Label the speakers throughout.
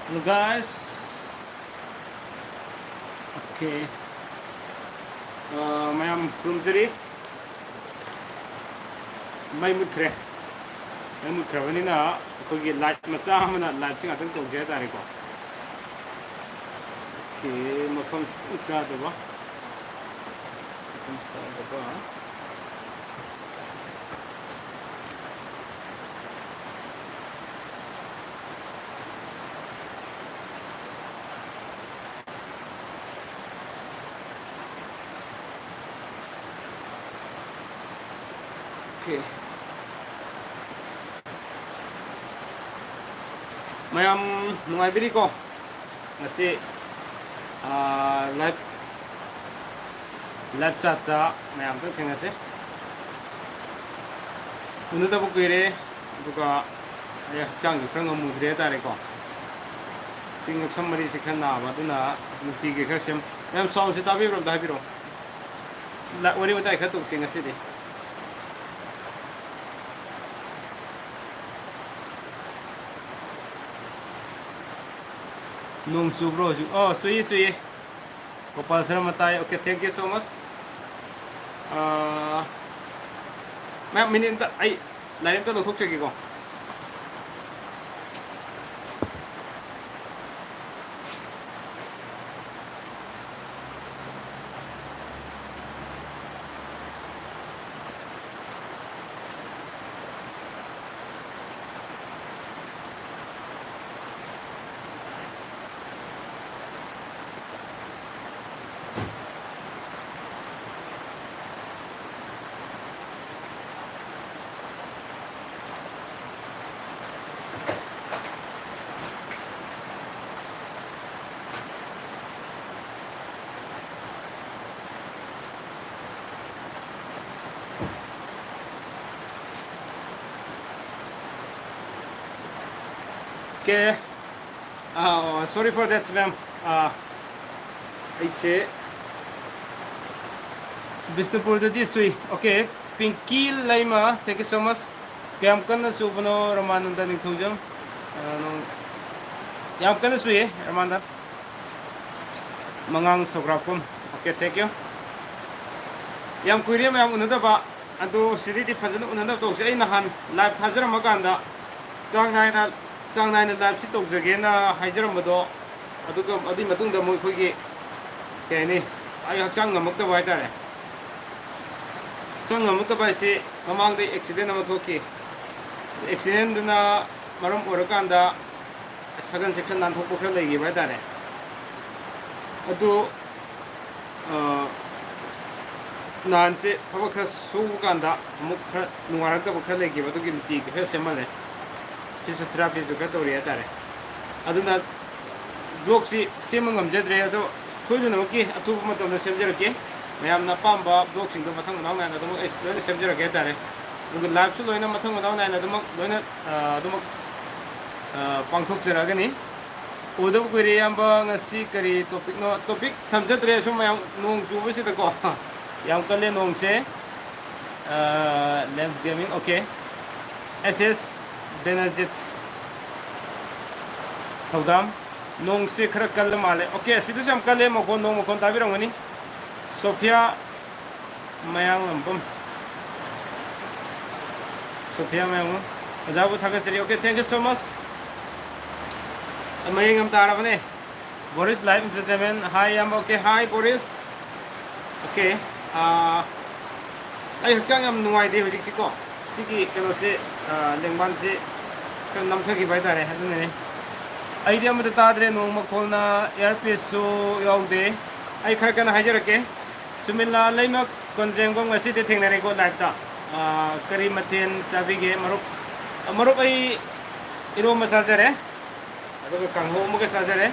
Speaker 1: Hello guys. Okay. Mayam kumjari. May mukre. May mukre wani na kogi light masa hamana light singa tang tong jaya tari ko. Okay, makam isa daba. Isa daba. Okay. Mayam nungai biri ko. Ngasi live chat ta mayam tang thengase. Unu da bu kuire duka ya chang gi khang mudre tare ko. Sing samari sikhan na ba duna nuti ge khasem. Mayam sound se tabi ro da biro. La wari wata khatu sing ngasi de. Nong Chudro. Oh, sui. Gopal Saramatai. Okay, thank you so much. Ma'am, minute ay lain to thuk cheki ko. Okay. Sorry for that, ma'am. It's Bisnupur to this way. Okay. Pinky Laima, thank you so much. Yamkana Subano Ramananda Nikujam. Yamkana Sui, Ramanda. Mangang Sograpum. Okay, thank you. Yam Kuriam Unadaba. And to Siri Fajan Unadab say Nahan, Live Hazara Maganda. Sang nine live sit again, Hyderamado, Adi Matunda Muki, Kenny. I have Changa Mukta Waiter. Sanga Mukta say among the accident of Toki. The accident in Marum Urakanda, second section and Topoka Lagi Waiter. Ado Nancy, Tavaka Suganda, Mukha Nuarata Bukalegi, but to give the tea, her semale. Therapy to get over there. I do not block Simon Jedre, Fuji Noki, a 2 months of the Semjerke. I am not Pamba, blocking the Matang down and the Semjerke. You could live to in a Matang down and the Pangtok Seragani. Udo Kuriamba, a secret topic, no topic, Tamjetre, so my Nong to visit the go. Young Kale Nong say, Lamp Gaming, okay. SS. Benedict Toudam Nong se khara kal male. Okay, sidu jam kale mo kon nong mo kon tabi rongani. Sophia Mayam ampum. Sophia Mayam. Ajabu thakasri. Okay, thank you so much. Mayam tarabane. Boris live entertainment. Hi, I'm okay. Hi, Boris. Okay. Ay hakchang am nuai de hojik siko. Sigi kano se lengban se nam thaki bai tare adune idea ma ta dre no ma kholna earpiece so yaude ai khar kan hajarake sumilla laima konjengong asi te thengnare ko live ta kari mathen sabige marup ai iro ma sajare ado kangho mo ke sajare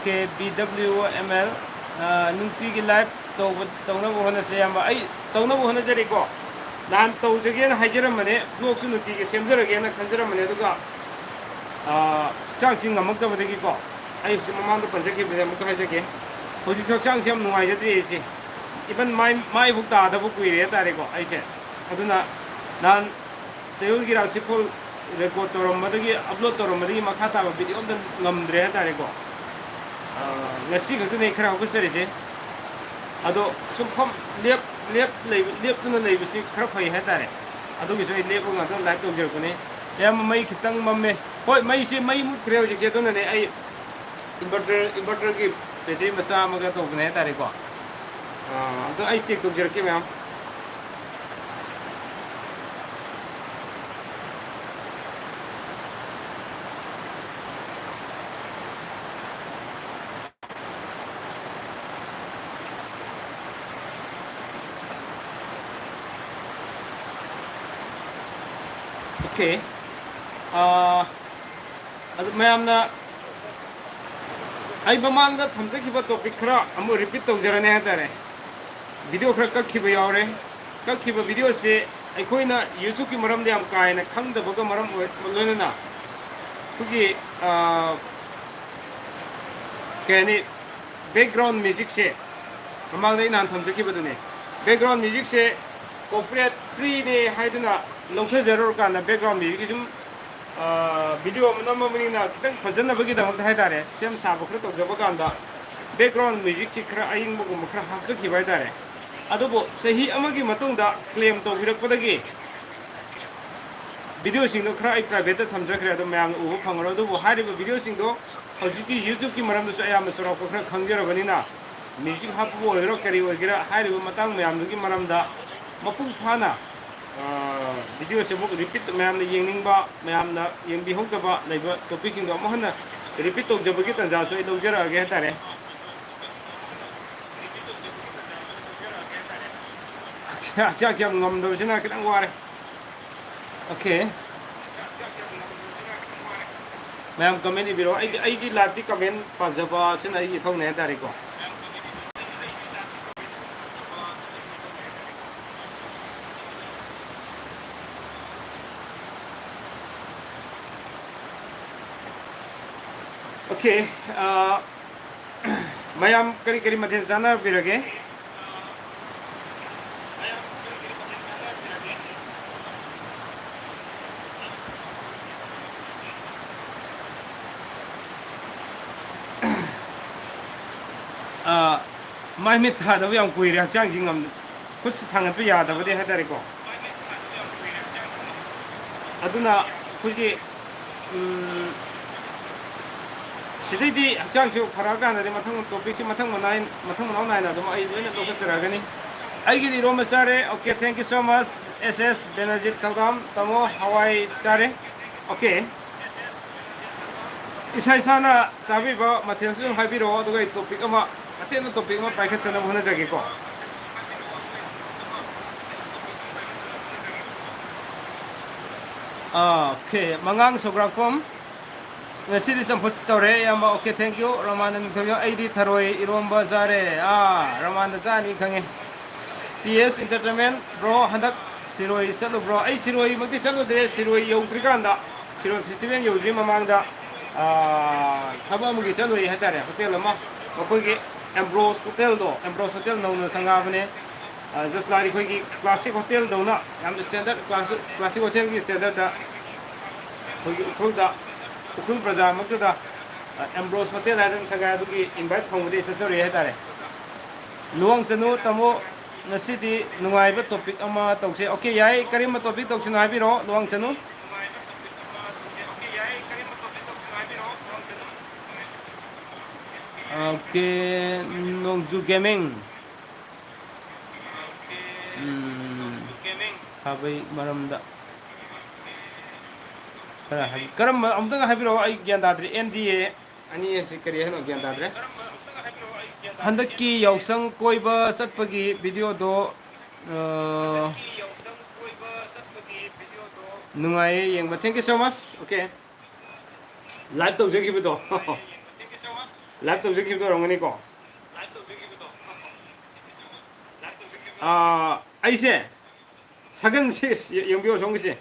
Speaker 1: ke bwml nungti gi live to na bo hona se am ai to na bo hona jare ko Nan to again Hyderamane, blocks in the Semzer again, a Kanjaramane, Changing among the Vadiki. I have some amount of Panjaki with them, Kajaki. Who is Changcham no idea. Even my book, the book we read, I said, I do not. Nan Sayul Gira Sipul record taurammadagi upload taurammadagi makha taba video amta ngamdre hatare ko ngasi khakne khara hofistarise ado sum pham lep lep lep tuna leibisi khara phai hatare ado gi soi lep nga to live tawjer ko ne yam mai khitang mamme hoi mai se mai mu khre hojik se to ne ai inverter ki battery masa maga to ne hatare ko ado ai check tawjer ke ma'am Okay. Adu mayamna ai bamangda thamjakiba topic khara amu repeat tawjarane hatare video khara kakhiba yawre kakhiba video se aikoina YouTube ki maram de am kaina khangdabaga maram loinana kugi kani background music se bamangda inan thamjakiba dune background music se copyright free ne haiduna longse zero kana background music jum video manama manina kitang phajana bagi damak haidare sem sabo khra tawjaba kanda background music chi khra aing bugum khra hapsaki baidare adubo sahi amagi matungda claim to birakpadagi video sing do khra ai private thamjakre adu mayam ubu phangro adubo hariba video sing do hojiki YouTube ki maram do ayam sura ko khra khangjarabanina music hapu oiro kari ogira hariba matang mayam gi maram da mapung phana video se muk repeat mayam na yengning ba mayam na yengbi hokta ba laiba topic king do mohana repeat to jabagi tanja so ilo jara ge hatare chak chak ngom do sina kitang ware okay mayam comment ibiro ai gi lati comment pa jaba sina ai thong ne hatare ko Okay, mayam kari kari mathil jana birage. Mai mit tha da yang kui ria chang jingam khus thang pi ya da bade hadare ko. Aduna kuji 시대디 학장주 파라가나데 마탕 토픽이 마탕 모나인 마탕 모나이나 도 아이 로이나 도카스라가니 아이기 로마 사레 오케이 땡큐 so much SS 베너지 타감 타모 하와이 차레 오케이 이사이사나 사비바 마텐스 하비로 도가 토픽 아마 마텐노 토픽 아마 파이카스나 보나 자기고 오케이 망강 소그라콤 ngasi di samput tore yamba okay thank you ramana mithoyo id tharoi iromba jare ramana jani khange ps entertainment bro handak siroi salu bro ai siroi makti salu dre siroi yautrikanda siroi festival yaudri mamangda thaba mugi saloi hatare hotel ama makogi ambrose hotel do ambrose hotel no sangabane just like kogi classic hotel do na yam standard classic hotel gi standard da kogi khoda ukun praja makta ambrose hotel adam saga du ki invite from the accessory hatare luang chanu tamo nasidi nungai ba topic ama tawse okay yai karim topic tawsin habiro luang chanu okay nongju gaming habai maramda karam amtang habiro ai gyan dadri NDA ani esi kari hano gyan dadre handaki yausang koiba satpagi video do nungai yengba thank you so much okay live to jagi bido live to jagi bido rongani ko aise sagan sis yengbiyo songsi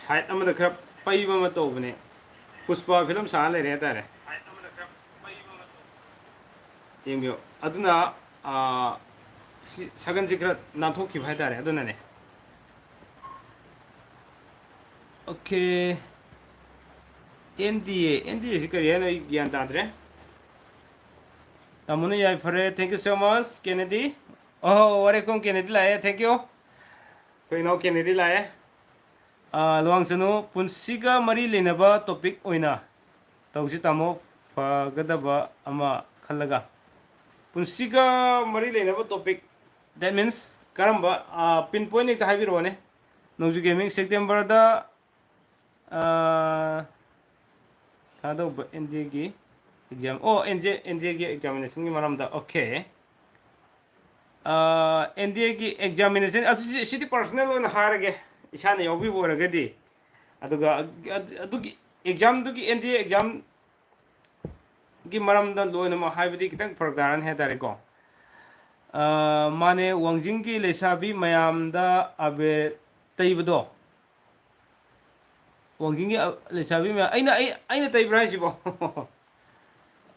Speaker 1: side amada khap paiba ma to bane pushpa film sa le re tare yengbiyo aduna 사근지 그라 난토키 하이다래 아도나네 오케이 NDA sikariya no gyan tadre tamune yai phare thank you so much Kennedy oh welcome Kennedy lae thank you koi no Kennedy lae luang sanu punsiga mari lenaba topic oina tausi tamo fagadaba ama khalaga punsiga mari lenaba topic that means karamba pinpoint ekta haibiro ne noju gaming September da Kado NDA exam oh NDA examination ki maramda okay NDA examination atu sidi personal on harage isana yobi boragadi aduga adugi exam dugi NDA exam ki maramda loina ma haibidi kitang pragaran he dare ko mane wangjing ki lesabi mayamda abe taibdo wangjing ki lesabi ma aina taibra sibo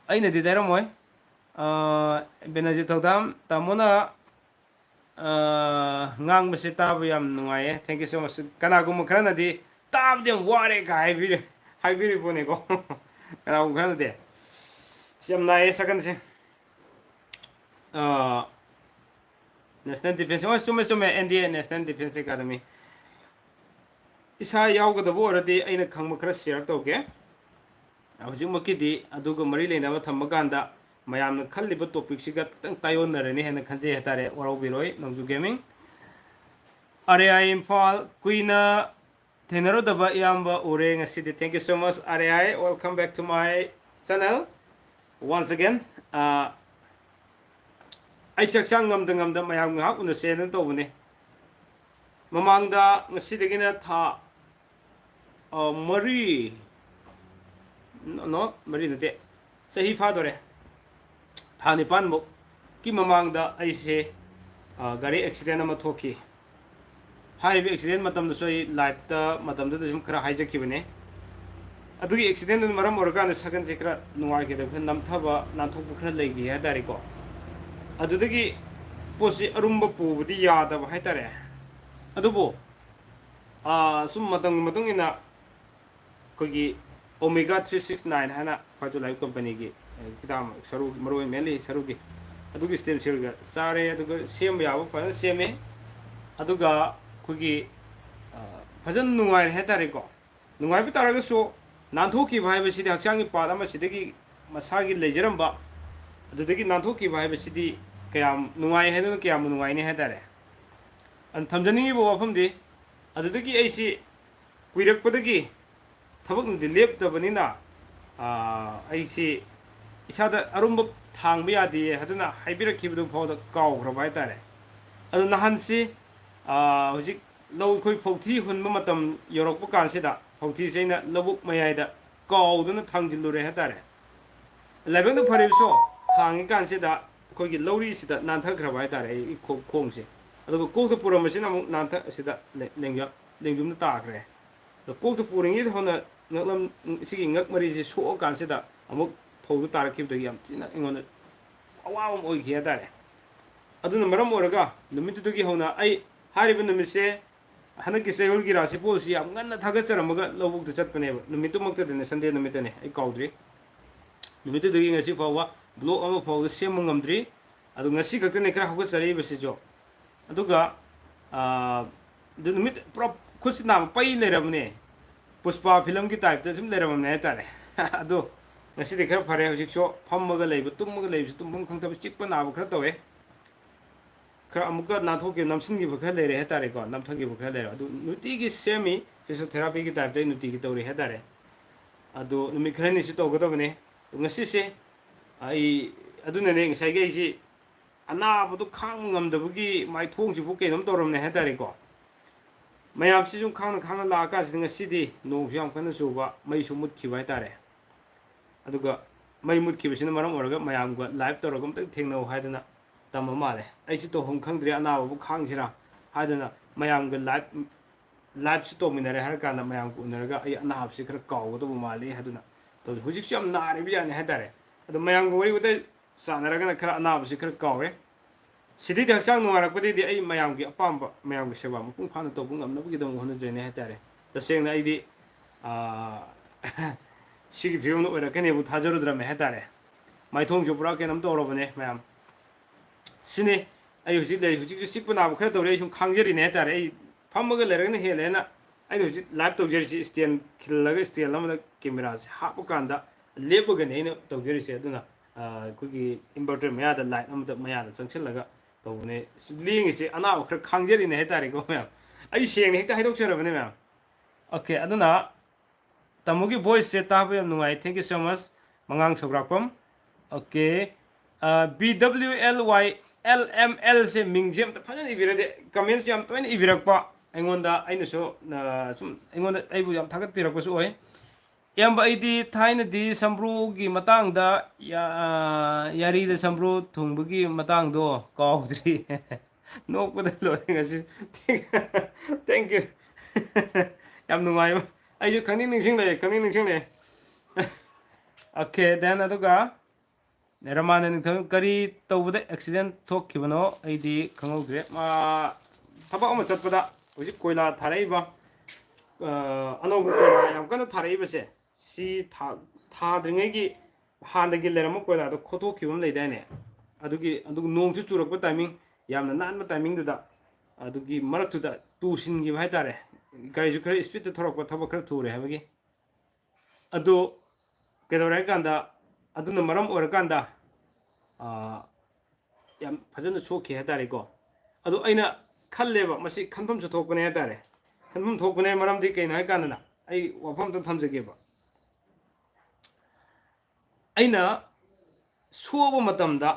Speaker 1: aina di dara moy benaji tawdam tamona ngang base tab yam nungaye thank you so much kana gum khana di tab dem ware ka haibiri bone ko kana gum khana de siam nae sakan se national defense oh sume NDA national defense academy isa yaugadabu oradi aina khangma khara share tawge hujimaki aduga mari leinaba thamaganda mayamna khalliba topic siga tang tayonarani hena khanje hetare warobiroi nongju gaming RAI Imphal Queena Thenaro daba yamba ure ngasidi thank you so much RAI welcome back to my channel once again ai saksang ngamda mayam ngak una sen to bune mamangda ngasidagina tha mari no mari nate sahi fadore thani pan mo ki mamangda aise gari accident ama thoki haibi accident matam da soi life ta matam da sum khara haijaki bane adugi accident nun maram orga na sagan se khara nuwa ke da nam thaba na thok khara legi ha dari ko adudagi posi arumba pubudi yada ba haitare adubo sum matung ina kogi Omega 369 hana Fatu Life Company gi kitam saru maro meli saru gi adugi stem cell ga sare aduga sem yawo fa seme aduga kogi fajan nungai hetare ko nungai bi taraga so nanthoki bhai ba sidi hakchang gi pada ma sidagi masagi lejeramba adudagi nanthoki bhai ba sidi kayam nungai hedun kayam nungai ne hetare an thamjani bo wafamdi adudagi aisi kuirak padagi tabak nudi lep tabanina aisi isada arumba thangba yadi haduna haibirakibdu phawda kawgraba haitare adu nahansi hojik lau khoi phawthi hunba matam yorokpa kansida phawthi seina labuk mayaida kawduna thangjillure haitare laibangda pharibso thangi kansida khoigi lauri sida nanthakhraba haitare I khongse aduga kokta puramasina amuk nantha sida lengjumna taakre kokta puringi hona ngaklam sigi ngak mari si so kansida amuk phawdu tarakibdagi yam tina ingona awam oi khiya dare aduna maram oraga numitudagi hona ai hariba numise hanaki sehul gi rasi polsi am nganna thagatsaramaga lobuk da chatpane numitu makta dene sande numitane ai kaudri numitudagi ngasi fawa blok ama phawdu semma ngamdri adu ngasi kaktane kra hogatsari besijo aduga du numit prop khusna pai leramne Pushpa film की type से लेरमने हाइतारे अदो ngasi de khara phare hojik so phammaga leibu tummaga leibu tumbum khangtab chikpa nabu khara tawe khara amuka nathok ke namsin gi bkhara lere hetare ko namthok gi bkhara lere adu nuti gi semi physiotherapy gi type de nuti gi tawre hetare adu numi khara ni si tawgada bane ngasi se ai adu ne ngasai ge si ana bu khang ngamdabu gi mai thong si bu ke nom tawramne hetare ko mayam si jung khang la ka si ngasi nong yam kana suba mai sumut ki bai tare aduga mai mut ki bisina maram oraga mayam ga live toragum tak thengno haidana tamma male ai si to hom khangdri ana bu khang sira haidana mayam ga live si to minare har kana mayam ku naraga ai ana hab si khara kaw do male haduna to hujik si am na re bi ane haidare adu mayam ga wari utai sanaraga na khara ana hab si khara kaw re सिदी हक्चांग नुंगारकपदी आई मयाम की अपाम मयाम की सेवा मपुंग फाना तौबु ngamnabugidam honajene hatare tasengna aidi sigi fium no orakane bu thajarudra me hatare maithong jo pura kenam torobane mayam sini ai huji le huji sikpana bu khara tore sum khangjeri ne hatare ai phamaga leragna helena ai huji live tawjeri si stand khillaga stand lamada camera se hapu kanda lebaga ne no tawjeri se aduna kugi inverter maya da light amada maya da changchillaga tawne ling isi ana khara khangjeri ne hatare ko mayam ai seng ne hekta haidok cherabane mayam okay aduna tamugi voice se tabu yam nungai thank you so much mangang sograkpam okay BWLYLML se mingjam ta phajan ibirade comments yam toin ibirakpa aingonda aina so sum aingonda aibu yam thagat pirakpa su oi yamba aidi thaina di sambru gi matang da yari da sambru thungbugi matang do kaudri nokpada loi ngasi thank you yam nungai ai khangni ningsing le okay then aduga Ramana ning kari tawda accident thok khibano aidi khangogre ma thaba ama chatpada hoji koila tharaiba anobu koila yam kana tharaiba se si tha dringai gi handagi lerama koila do khoto khibam leidane adugi nong chu churakpa timing yamna nanba timing duda adugi maraktu da tusin gi bhai tare gai ju khara speed thorakpa thaba khara thore habagi adu kedore kanda aduna maram orakanda yam fajana chokhe hatare ko adu aina khalleba masi khanpham chu thokpane hatare khanpham thokpane maram di kaina kanana ai wafam ta thamjage ba aina soba matamda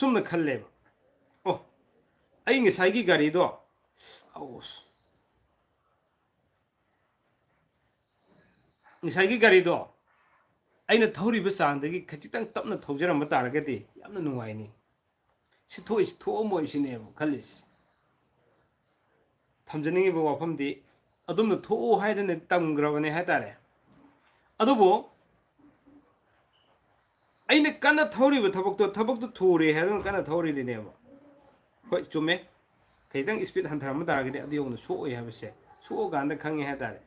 Speaker 1: sumna khalleba oh ai ngisai gi gari do aus ngisai gi gari do aina thawriba sangdagi khachitang tapna thawjaramba taragadi yamna nungaini sithoi thomo isine khalis thamjaningi ba wafamdi adumna tho haidane tamgrabane hatare adubo aina kana thawriba thabakto thore haidon kana thawri dineba hoi chume kaitang speed hantaramba taragadi adiyongna sooi habase soo ganda khangi hatare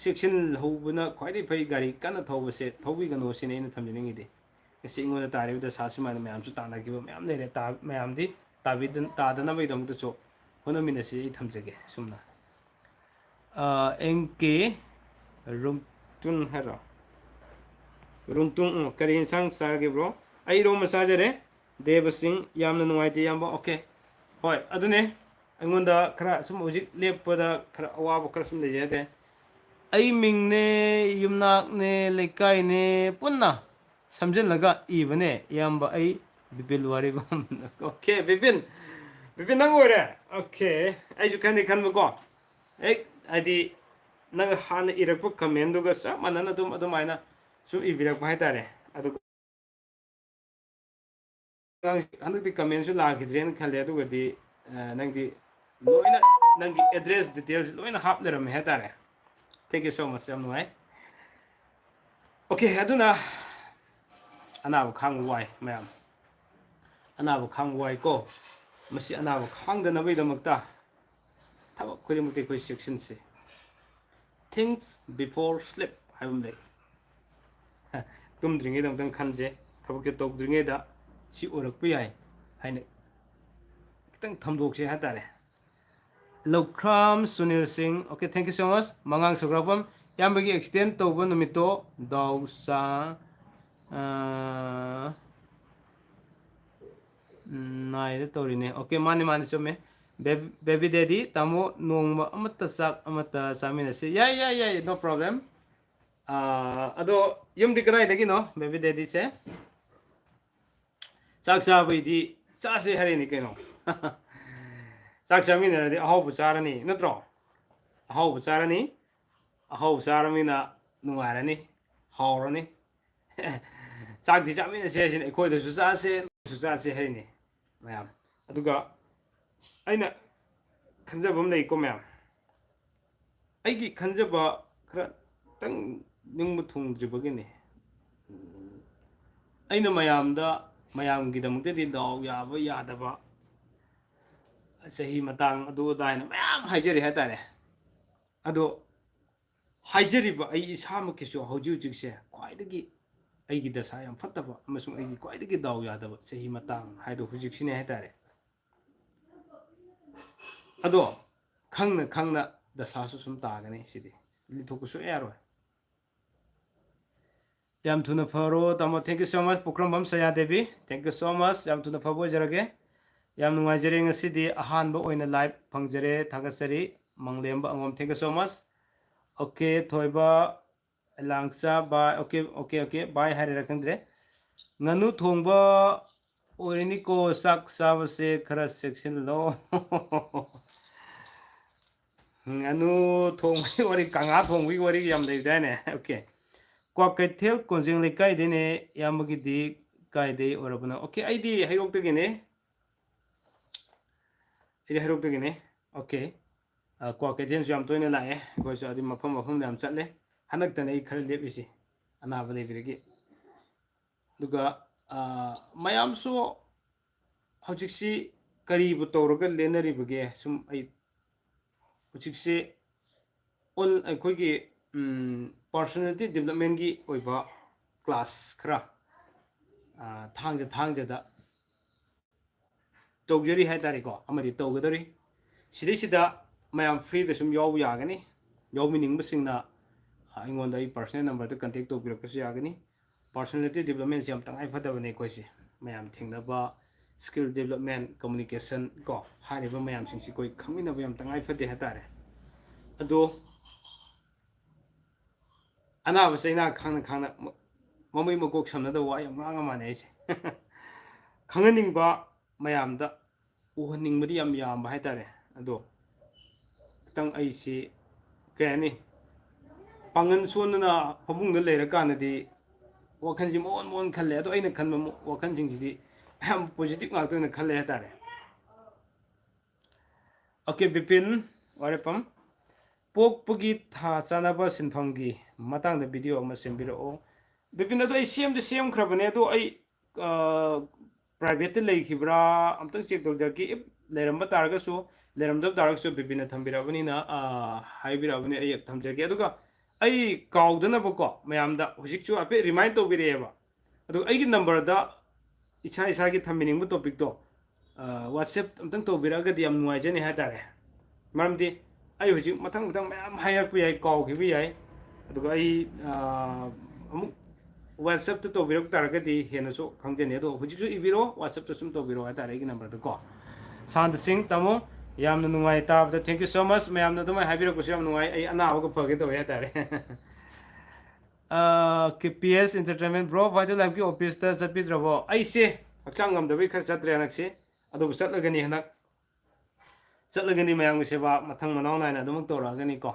Speaker 1: section hobuna khwaidai phai gari kana thawbase thawbi gano sine ina thamjini de singona tare da sasimana mayam su tana giba mayam lere ta mayam di tabidan tadana bai dam da so honaminasi thamjage sumna enke rumtun hara rumtun kari insang sarge bro ai ro masajare deva singh yamna nuaite yamba okay hoi adune angonda khara sum hojik lepada khara awa khara sum leje de ai mingne yumnak ne lekai ne punna samjin laga ibane yamba ai bibin wari bam okay bibin nang ore okay ai ju kan ko adi nang han irakpu comment duga sa manana dum aina sum ibirak bai tare adu anu di comment su la gidren khale adu gadi nang di loina nang di address details loina hap leram he tare thank you so much am noi okay aduna anabu khang wai mayam anabu khang wai ko masi anabu khang da nabai damakta thaba khudimukte khoi section se things before sleep haibum dai tum dringe dang khanje thaba ke tok dringe da si orak pu yai haine kitang thamdok se hatare Lokram Sunil Singh okay thank you so much mangang sograpam yambagi extend toba numito dausa naide torine okay mani some baby daddy tamo nong amata sak amata saminasi yeah no problem ado yum dikrai dagi no baby daddy se sak sabai di sa se hari ni keno sak saminara di ahaw bucharani natro ahaw bucharani ahaw bucharamina nungarani hawrani sak di chamina se sin ekoi da su sa se hari ni mayam aduga aina khanjabam nei ko mayam aigi khanjaba khara tang ningmu thungdribagini aina mayam da ꯃꯌꯥꯝꯒꯤꯗꯃꯛꯇꯗꯤ ꯗꯥꯎ ꯌꯥꯕ ꯌꯥꯗꯕ ꯆꯍꯤ ꯃꯇꯥꯡ ꯑꯗꯨ ꯑꯗꯥꯏꯅ ꯃꯌꯥꯝ ꯍꯥꯏꯖꯔꯤ ꯍꯥꯏꯇꯥꯔꯦ ꯑꯗꯣ ꯍꯥꯏꯖꯔꯤꯕ ꯑꯩ ꯏꯁꯥꯃꯛꯀꯤꯁꯨ ꯍꯧꯖꯤꯛ ꯍꯧꯖꯤꯛꯁꯦ ꯈ꯭ꯋꯥꯏꯗꯒꯤ ꯑꯩꯒꯤ ꯗꯁꯥ ꯌꯥꯝ ꯐꯠꯇꯕ ꯑꯃꯁꯨꯡ ꯑꯩꯒꯤ ꯈ꯭ꯋꯥꯏꯗꯒꯤ ꯗꯥꯎ ꯌꯥꯗꯕ ꯆꯍꯤ ꯃꯇꯥꯡ ꯍꯥꯏꯗꯣ ꯍꯧꯖꯤꯛꯁꯤꯅꯦ ꯍꯥꯏꯇꯥꯔꯦ ꯑꯗꯣ ꯈꯪꯅ ꯈꯪꯅ ꯗꯁꯥꯁꯨ ꯁꯨꯝ ꯇꯥꯒꯅꯤ ꯁꯤꯗꯤ ꯂꯤꯊꯣꯛꯄꯁꯨ ꯌꯥꯔꯣꯏ ꯌꯥꯝ ꯊꯨꯅ ꯐꯔꯣ ꯇꯥꯃꯣ ꯊꯦꯡꯛ ꯌꯨ ꯁꯣ ꯃꯆ ꯄꯨꯈ꯭ꯔꯝꯕꯝ ꯁꯌꯥꯗꯦꯕꯤ ꯊꯦꯡꯛ ꯌꯨ ꯁꯣ ꯃꯆ ꯌꯥꯝ ꯊꯨꯅ ꯐꯕ ꯑꯣꯏꯖꯔꯒꯦ ꯌꯥꯝ ꯅꯨꯡꯉꯥꯏꯖꯔꯦ ꯉꯁꯤꯗꯤ ꯑꯍꯥꯟꯕ ꯑꯣꯏꯅ ꯂꯥꯏꯚ ꯐꯪꯖꯔꯦ ꯊꯥꯒꯠꯆꯔꯤ ꯃꯪꯂꯦꯝꯕ ꯑꯉꯣꯝ thank you so much okay ꯊꯣꯏꯕ ꯂꯥꯡꯆꯥ bye okay okay okay bye ꯍꯥꯏꯔꯦꯔꯥ ꯈꯪꯗ꯭ꯔꯦ ꯉꯥꯅꯨ ꯊꯣꯡꯕ ꯑꯣꯏꯔꯅꯤꯀꯣ ꯆꯥꯛ ꯆꯥꯕꯁꯦ ꯈꯔ ꯆꯦꯛꯁꯤꯜꯂꯣ ꯉꯥꯅꯨ ꯊꯣꯡꯕꯒꯤ ꯋꯥꯔꯤ ꯀꯪꯉꯥ ꯊꯣꯡꯕꯒꯤ ꯋꯥꯔꯤ ꯌꯥꯝ ꯂꯩꯗꯥꯏꯅꯦ ꯑꯣꯀꯦ ꯀ꯭ꯋꯥꯀꯩꯊꯦꯜ ꯀꯣꯟꯖꯦꯡ ꯂꯩꯀꯥꯏꯗꯩꯅꯦ ꯏꯌꯥꯝꯕꯒꯤꯗꯤ ꯀꯥꯏꯗꯩ ꯑꯣꯏꯔꯕꯅꯣ ꯑꯣꯀꯦ ꯑꯩꯗꯤ ꯍꯩꯔꯣꯛꯇꯒꯤꯅꯦ ꯑꯩꯗꯤ ꯍꯩꯔꯣꯛꯇꯒꯤꯅꯦ ꯑꯣꯀꯦ ꯀ꯭ꯋꯥꯀꯩꯊꯦꯜꯁꯨ ꯌꯥꯝ ꯇꯣꯏꯅ ꯂꯥꯛꯑꯦ ꯑꯩꯈꯣꯏꯁꯨ ꯑꯗꯨ ꯃꯐꯝ ꯃꯐꯝꯗ ꯌꯥꯝ ꯆꯠꯂꯦ ꯍꯟꯗꯛꯇꯅ ꯑꯩ ꯈꯔ ꯂꯦꯞꯄꯤꯁꯤ ꯑꯅꯥꯕ ꯂꯩꯕꯗꯒꯤ ꯑꯗꯨꯒ ꯃꯌꯥꯝꯁꯨ ꯍꯧꯖꯤꯛꯁꯤ ꯀꯔꯤꯕꯨ ꯇꯧꯔꯒ ꯂꯦꯟꯅꯔꯤꯕꯒꯦ ꯁꯨꯝ ꯑꯩ ꯍꯧꯖꯤꯛꯁꯤ ꯑꯩꯈꯣꯏꯒꯤ ꯄꯥꯔꯁꯣꯅꯦꯂꯤꯇꯤ ꯗꯦꯕꯂꯞꯃꯦꯟꯒꯤ ꯑꯣꯏꯕ ꯀ꯭ꯂꯥꯁ ꯈꯔ ꯊꯥꯡꯖꯗ ꯇꯧꯖꯔꯤ ꯍꯥꯏꯇꯥꯔꯦꯀꯣ ꯑꯃꯗꯤ ꯇꯧꯒꯗꯧꯔꯤ ꯁꯤꯗꯩꯁꯤꯗ ꯃꯌꯥꯝ ꯐ꯭ꯔꯤꯗ ꯁꯨꯝ ꯌꯥꯎꯕ ꯌꯥꯒꯅꯤ ꯌꯥꯎꯕꯤꯅꯤꯡꯕꯁꯤꯡꯅ ꯑꯩꯉꯣꯟꯗ ꯑꯩ ꯄꯥꯔꯁꯣꯅꯦꯜ ꯅꯝꯕꯔꯗ ꯀꯟꯇꯦꯛ ꯇꯧꯕꯤꯔꯛꯄꯁꯨ ꯌꯥꯒꯅꯤ ꯄꯥꯔꯁꯣꯅꯦꯂꯤꯇꯤ ꯗꯦꯕꯂꯞꯃꯦꯟꯁꯤ ꯌꯥꯝ ꯇꯉꯥꯏ ꯐꯗꯕꯅꯤ ꯑꯩꯈꯣꯏꯁꯦ ꯃꯌꯥꯝ ꯊꯦꯡꯅꯕ ꯁ꯭ꯀꯤꯜ ꯗꯦꯕꯂꯞꯃꯦꯟ ꯀꯝꯃꯨꯅꯤꯀꯦꯁꯟ ꯀꯣ ꯍꯥꯏꯔꯤꯕ ꯃꯌꯥꯝꯁꯤꯡꯁꯤ ꯑꯩꯈꯣꯏ ꯈꯪꯃꯤꯟꯅꯕ ꯌꯥꯝ ꯇꯉꯥꯏ ꯐꯗꯦ ꯍꯥꯏꯇꯥꯔꯦ ꯑꯗꯣ ꯑꯅꯥꯕ ꯆꯩꯅꯥ ꯈꯥꯡꯅ ꯈꯥꯡꯅ ꯃꯃꯩ ꯃꯀꯣꯛ ꯁꯝꯅꯗꯕ ꯋꯥ ꯌꯥꯝ ꯉꯥꯡꯉ ꯃꯥꯜꯅꯦ ꯑꯩꯁꯦ ꯈꯪꯍꯟꯅꯤꯡꯕ ꯃꯌꯥꯝꯗ ꯎꯍꯟꯅꯤꯡꯕꯗꯤ ꯌꯥꯝ ꯌꯥꯝꯕ ꯍꯥꯏꯇꯥꯔꯦ ꯑꯗꯣ ꯈꯤꯇꯪ ꯑꯩꯁꯤ ꯀꯩ ꯍꯥꯏꯅꯤ ꯄꯥꯡꯒꯟ ꯁꯣꯟꯗꯅ ꯐꯃꯨꯡꯗ ꯂꯩꯔꯀꯥꯟꯗꯗꯤ ꯋꯥꯈꯜꯁꯤ ꯃꯑꯣꯟ ꯃꯑꯣꯟ ꯈꯜꯂꯦ ꯑꯗꯣ ꯑꯩꯅ ꯈꯟꯕ ꯋꯥꯈꯜꯁꯤꯡꯁꯤꯗꯤ ꯌꯥꯝ ꯄꯣꯖꯤꯇꯤꯕ ꯉꯥꯛꯇ ꯑꯣꯏꯅ ꯈꯜꯂꯦ ꯍꯥꯏꯇꯥꯔꯦ ꯑꯣꯀꯦ ꯕꯤꯄꯤꯟ ꯋꯥꯔꯦꯄꯝ ꯄꯣꯛꯄꯒꯤ ꯊꯥ ꯆꯥꯅꯕ ꯁꯤꯟꯐꯝꯒꯤ ꯃꯇꯥꯡꯗ ꯚꯤꯗꯤꯑꯣ ꯑꯃ ꯁꯦꯝꯕꯤꯔꯛꯑꯣ ꯕꯤꯄꯤꯟ ꯑꯗꯣ ꯑꯩ ꯁꯦꯝꯈ꯭ꯔꯕꯅꯦ ꯑꯗꯣ ꯑꯩ ꯄ꯭ꯔꯥꯏꯚꯦꯠꯇ ꯂꯩꯈꯤꯕ꯭ꯔꯥ ꯑꯝꯇꯪ ꯆꯦꯛ ꯇꯧꯖꯔꯛꯀꯦ ꯏꯐ ꯂꯩꯔꯝꯕ ꯇꯥꯔꯒꯁꯨ ꯂꯩꯔꯝꯗꯕ ꯇꯥꯔꯒꯁꯨ ꯕꯤꯄꯤꯟꯅ ꯊꯝꯕꯤꯔꯛꯑꯕꯅꯤꯅ ꯍꯥꯏꯕꯤꯔꯛꯑꯕꯅꯤ ꯑꯩ ꯊꯝꯖꯒꯦ ꯑꯗꯨꯒ ꯑꯩ ꯀꯥꯎꯗꯅꯕꯀꯣ ꯃꯌꯥꯝꯗ ꯍꯧꯖꯤꯛꯁꯨ ꯍꯥꯏꯐꯦꯠ ꯔꯤꯃꯥꯏꯟ ꯇꯧꯕꯤꯔꯛꯑꯦꯕ ꯑꯗꯨꯒ ꯑꯩꯒꯤ ꯅꯝꯕꯔꯗ ꯏꯁꯥꯒꯤ ꯊꯝꯕꯤꯅꯤꯡꯕ ꯇꯣꯄꯤꯛꯇꯣ ꯋꯥꯆꯦꯞ ꯑꯝꯇꯪ ꯇꯧꯕꯤꯔꯛꯑꯒꯗꯤ ꯌꯥꯝ ꯅꯨꯡꯉꯥꯏꯖꯅꯤ ꯍꯥꯏꯇꯥꯔꯦ ꯃꯔꯝꯗꯤ ꯑꯩ ꯍꯧꯖꯤꯛ ꯃꯊꯪ ꯃꯊꯪ ꯃꯌꯥꯝ ꯍꯥꯏꯔꯛꯄ ꯌꯥꯏ ꯀꯥꯎꯈꯤꯕ ꯌꯥꯏ ꯑꯗꯨꯒ ꯑꯩ ꯑꯃꯨꯛ ꯋꯥꯆꯞꯇ ꯇꯧꯕꯤꯔꯛ ꯇꯥꯔꯒꯗꯤ ꯍꯦꯟꯅꯁꯨ ꯈꯪꯖꯅꯤ ꯑꯗꯣ ꯍꯧꯖꯤꯛꯁꯨ ꯏꯕꯤꯔꯛꯑꯣ ꯋꯥꯆꯞꯇ ꯁꯨꯝ ꯇꯧꯕꯤꯔꯛꯑꯣ ꯍꯥꯏꯇꯥꯔꯦ ꯑꯩꯒꯤ ꯅꯝꯕꯔꯗ ꯀꯣ ꯁꯥꯟꯇ ꯁꯤꯡ ꯇꯥꯃꯣ ꯌꯥꯝꯅ ꯅꯨꯡꯉꯥꯏ ꯇꯥꯕꯗ ꯊꯦꯡꯛ ꯌꯨ ꯁꯣ ꯃꯆ ꯃꯌꯥꯝꯅ ꯑꯗꯨꯃꯥꯏꯅ ꯍꯥꯏꯕꯤꯔꯛꯄꯁꯨ ꯌꯥꯝ ꯅꯨꯡꯉꯥꯏ ꯑꯩ ꯑꯅꯥꯕꯒ ꯐꯒꯦ ꯇꯧꯋꯦ ꯍꯥꯏꯇꯥꯔꯦ K P S entertainment bro ꯚꯥꯏꯇꯦꯜ ꯂꯥꯏꯐꯀꯤ ꯑꯣꯐꯤꯁꯇ ꯆꯠꯄꯤꯗ꯭ꯔꯕꯣ ꯑꯩꯁꯦ ꯍꯛꯆꯥꯡ ꯉꯝꯗꯕꯩ ꯈꯔ ꯆꯠꯇ꯭ꯔꯦ ꯍꯟꯗꯛꯁꯤ ꯑꯗꯨꯕꯨ ꯆꯠꯂꯒꯅꯤ ꯍꯟꯗꯛ ꯆꯠꯂꯒꯅꯤ ꯃꯌꯥꯝꯒꯤ ꯁꯦꯕꯥ ꯃꯊꯪ ꯃꯅꯥꯎ ꯅꯥꯏꯅ ꯑꯗꯨꯃꯛ ꯇꯧꯔꯛꯑꯒꯅꯤꯀꯣ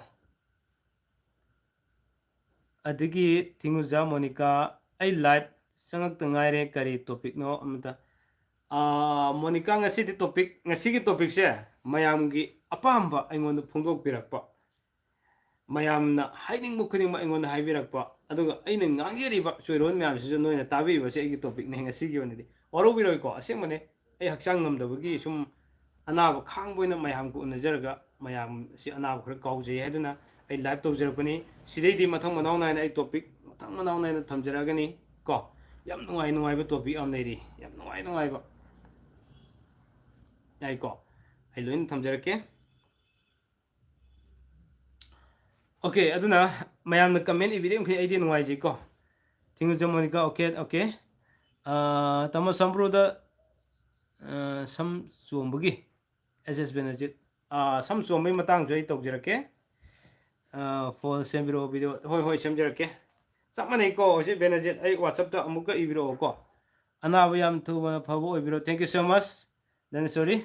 Speaker 1: ꯑꯗꯒꯤ ꯊꯤꯡꯉꯨꯖꯥ ꯃꯣꯅꯤꯀꯥ ꯑꯩ ꯂꯥꯏꯚ ꯆꯪꯉꯛꯇ ꯉꯥꯏꯔꯦ ꯀꯔꯤ ꯇꯣꯄꯤꯛꯅꯣ ꯑꯃꯇ ꯃꯣꯅꯤꯀꯥ ꯉꯁꯤꯒꯤ ꯇꯣꯄꯤꯛꯁꯦ ꯃꯌꯥꯝꯒꯤ ꯑꯄꯥꯝꯕ ꯑꯩꯉꯣꯟꯗ ꯐꯣꯡꯗꯣꯛꯄꯤꯔꯛꯄ ꯃꯌꯥꯝꯅ ꯍꯥꯏꯅꯤꯡꯕ ꯈꯨꯗꯤꯡꯃꯛ ꯑꯩꯉꯣꯟꯗ ꯍꯥꯏꯕꯤꯔꯛꯄ ꯑꯗꯨꯒ ꯑꯩꯅ ꯉꯥꯡꯖꯔꯤꯕ ꯆꯣꯏꯔꯣꯟ ꯃꯌꯥꯝꯁꯤꯁꯨ ꯅꯣꯏꯅ ꯇꯥꯕꯤꯔꯤꯕꯁꯦ ꯑꯩꯒꯤ ꯇꯣꯄꯤꯛꯅꯤ ꯉꯁꯤꯒꯤ ꯑꯣꯏꯅꯗꯤ ꯋꯥꯔꯧꯕꯤꯔꯣꯏꯀꯣ ꯑꯁꯦꯡꯕꯅꯦ ꯑꯩ ꯍꯛꯆꯥꯡ ꯉꯝꯗꯕꯒꯤ ꯁꯨꯝ ꯑꯅꯥꯕ ꯈꯥꯡꯕ ꯑꯣꯏꯅ ꯃꯌꯥꯝꯒ ꯎꯅꯖꯔꯒ ꯃꯌꯥꯝꯁꯤ ꯑꯅꯥꯕ ꯈꯔ ꯀꯥꯎꯖꯩ ꯍꯥꯏꯗꯨꯅ ꯑꯩ ꯂꯥꯏꯚ ꯇꯧꯖꯔꯛꯄꯅꯤ ꯁꯤꯗꯩꯗꯤ ꯃꯊꯪ ꯃꯅꯥꯎ ꯅꯥꯏꯅ ꯑꯩ ꯇꯣꯄꯤꯛ ꯃꯊꯪ ꯃꯅꯥꯎ ꯅꯥꯏꯅ ꯊꯝꯖꯔꯛꯑꯒꯅꯤ ꯀꯣ ꯌꯥꯝ ꯅꯨꯡꯉꯥꯏꯕ ꯇꯣꯄꯤꯛ ꯑꯃ ꯂꯩꯔꯤ ꯌꯥꯝ ꯅꯨꯡꯉꯥꯏꯕ ꯌꯥꯏꯀꯣ ꯑꯩ ꯂꯣꯏꯅ ꯊꯝꯖꯔꯛꯀꯦ ꯑꯣꯀꯦ ꯑꯗꯨꯅ ꯃꯌꯥꯝꯅ ꯀꯃꯦꯟ ꯏꯕꯤꯔꯦ ꯑꯩꯗꯤ ꯅꯨꯡꯉꯥꯏꯖꯩꯀꯣ ꯊꯤꯡꯉꯨꯖ ꯃꯣꯅꯤꯀꯥ ꯑꯣꯀꯦ ꯑꯣꯀꯦ ꯇꯥꯃꯣ ꯁꯝꯄ꯭ꯔꯨꯗ ꯁꯝ ꯆꯣꯝꯕꯒꯤ ꯑꯦꯁ ꯕꯦꯅꯔꯖꯤꯠ ꯁꯝ ꯆꯣꯝꯕꯒꯤ ꯃꯇꯥꯡꯁꯨ ꯑꯩ ꯇꯧꯖꯔꯛꯀꯦ ꯐꯣꯜ ꯁꯦꯝꯕꯤꯔꯛꯑꯣ ꯚꯤꯗꯤꯑꯣ ꯍꯣꯏ ꯁꯦꯝꯖꯔꯛꯀꯦ ꯆꯞ ꯃꯥꯟꯅꯩꯀꯣ ꯍꯧꯖꯤꯛ ꯕꯦꯅꯔꯖꯤꯠ ꯑꯩ ꯋꯥꯆꯞꯇ ꯑꯃꯨꯛꯀ ꯏꯕꯤꯔꯛꯑꯣꯀꯣ ꯑꯅꯥꯕ ꯌꯥꯝ ꯊꯨꯅ ꯐꯕ ꯑꯣꯏꯕꯤꯔꯣ ꯊꯦꯡꯛ ꯌꯨ ꯁꯣ ꯃꯆ ꯗꯅꯦꯁꯣꯔꯤ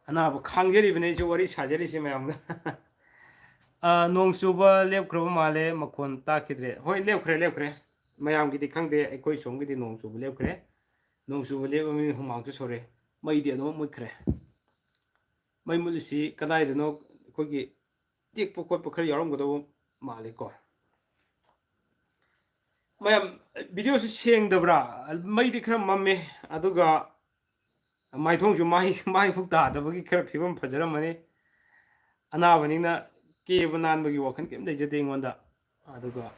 Speaker 1: ꯑꯅꯥꯕ ꯈꯥꯡꯖꯔꯤꯕꯅꯤ ꯑꯩꯁꯨ ꯋꯥꯔꯤ ꯁꯥꯖꯔꯤꯁꯦ ꯃꯌꯥꯝꯒ ꯅꯣꯡ ꯆꯨꯕ ꯂꯦꯞꯈ꯭ꯔꯕ ꯃꯥꯜꯂꯦ ꯃꯈꯣꯟ ꯇꯥꯈꯤꯗ꯭ꯔꯦ ꯍꯣꯏ ꯂꯦꯞꯈ꯭ꯔꯦ ꯃꯌꯥꯝꯒꯤꯗꯤ ꯈꯪꯗꯦ ꯑꯩꯈꯣꯏ ꯁꯣꯝꯒꯤꯗꯤ ꯅꯣꯡ ꯆꯨꯕ ꯂꯦꯞꯈ꯭ꯔꯦ ꯅꯣꯡ ꯆꯨꯕ ꯂꯦꯞꯄꯕꯅꯤꯅ ꯍꯨꯃꯥꯡꯁꯨ ꯁꯧꯔꯦ ꯃꯩꯗꯤ ꯑꯗꯨꯃꯛ ꯃꯨꯠꯈ꯭ꯔꯦ ꯃꯩ ꯃꯨꯠꯂꯤꯁꯤ ꯀꯗꯥꯏꯗꯅꯣ ꯑꯩꯈꯣꯏꯒꯤ ꯇꯦꯛꯄ ꯈꯣꯠꯄ ꯈꯔ ꯌꯥꯎꯔꯝꯒꯗꯧꯕ ꯃꯥꯜꯂꯤꯀꯣ mayam video su seng dabra mai di khram mamme aduga mai thong ju mai phuk ta da bagi khar phibam phajaram mani ana bani na ke banan bagi wakhan kem dei jade ngonda aduga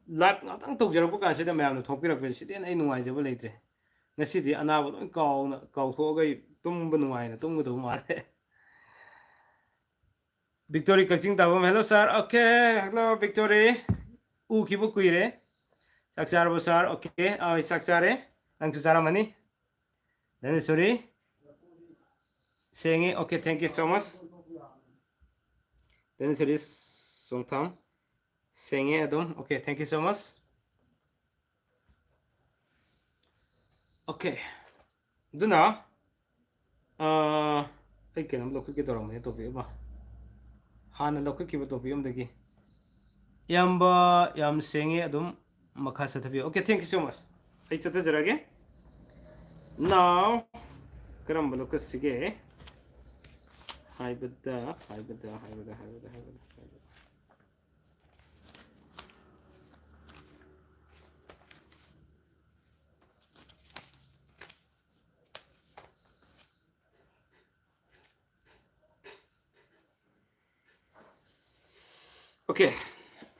Speaker 1: lat ngatang tok jarap ka sida mayam no thokpirak pe siden ai nuai jaba leitre ngasi di ana ba loi kaw tho gai tum ba nuai na tum ga do ma Victory Kaching Tabam. Hello, sir. Okay. Hello, Victory. Kibo kuire. Saksara bo sir. Okay. Saksare. Ang susara mani. Then sorry. Saying okay. Thank you so much. Then sorry. Songtam. Saying Adam. Okay. Thank you so much. Okay. Duna. I can look at the room. To be ba. Hana look at the topium the key. Yamba yam saying Adam. Makasa to be. Okay. Thank you so much. I chat again. Now, karamba look at sige. Hi, bada. Okay.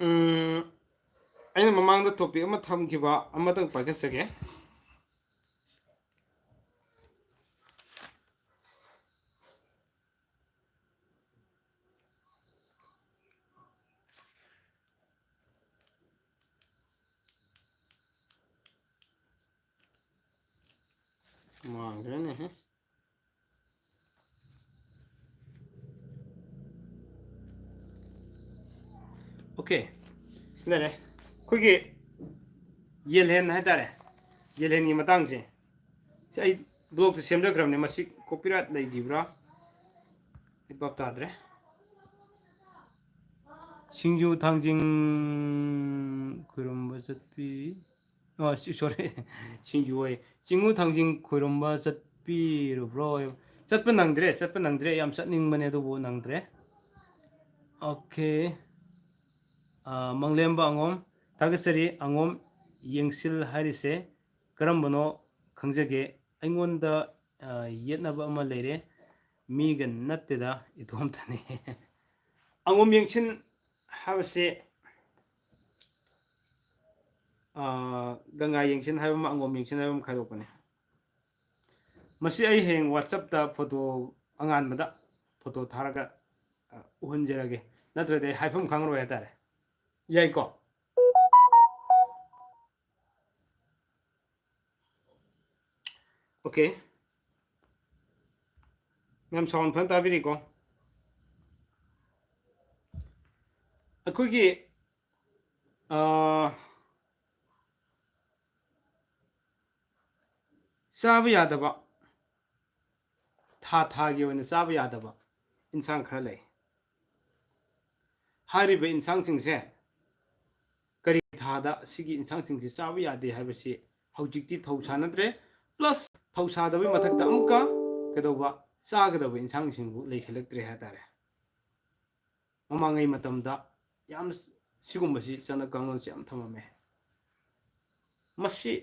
Speaker 1: Aina mamangda topic ama thamkiba amatang pagasage. Mangrene he. Okay. Snere. Kugi yelhen haitare. Yelhen ni matang se. Sai blog to semle gramne masi copyright lai gibra. Ipap tadre. Singju tangjing kurum basatpi. Oh, sorry. Singju way. Singu tangjing kurum basatpi bro. Satpa nangdre yam satning mane do bo nangdre. Okay. Manglemba angom tagasari angom yengsil harise karambano khangjage aingonda yetnaba ama leire migan natteda itom tane angom yengsin habse ganga yengsin habama angom yengsin habam khadopane masi ai heng whatsapp ta photo angan mada photo tharaga uhunjerage natrade haifam khangro yatare yaiko okay ngam sound fan tabiri ko akogi chaba yadaba thagi oina chaba yadaba insang khara lei hariba insang singse kari thada sigi insang singse chaba yade habasi haujikti thausa nadre plus thausa dabi mathakta amka kedoba chagadaba insang singbu leiselektre hatare mamangai matamda yam sigumbasi chana kangonsi am thamame masi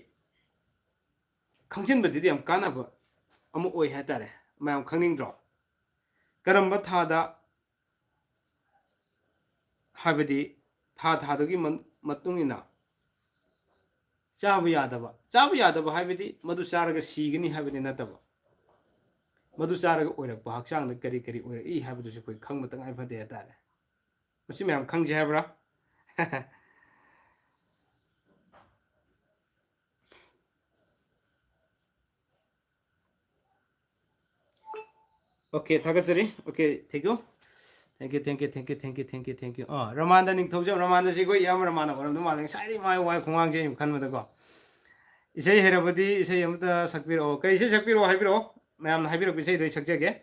Speaker 1: khangchinbadidi am kanaba amu oi hatare mayam khangningdro karamba thada habadi thadagi matungina chaba yadaba habadi madu charaga sigani habadi nataba madu charaga oirakpa hakchang na kari oirak I habadu se koi khangma tangai phade hatare masi mayam khangje habra okay thagasari okay thank you Ramanda ning thojam Ramanda si ko yam Ramanda koram dumalang sai mai wai khungang je khan mada ko isai herabadi isai amta sakpiro kai isai sakpiro haibiro mayam haibiro isai doi sakjage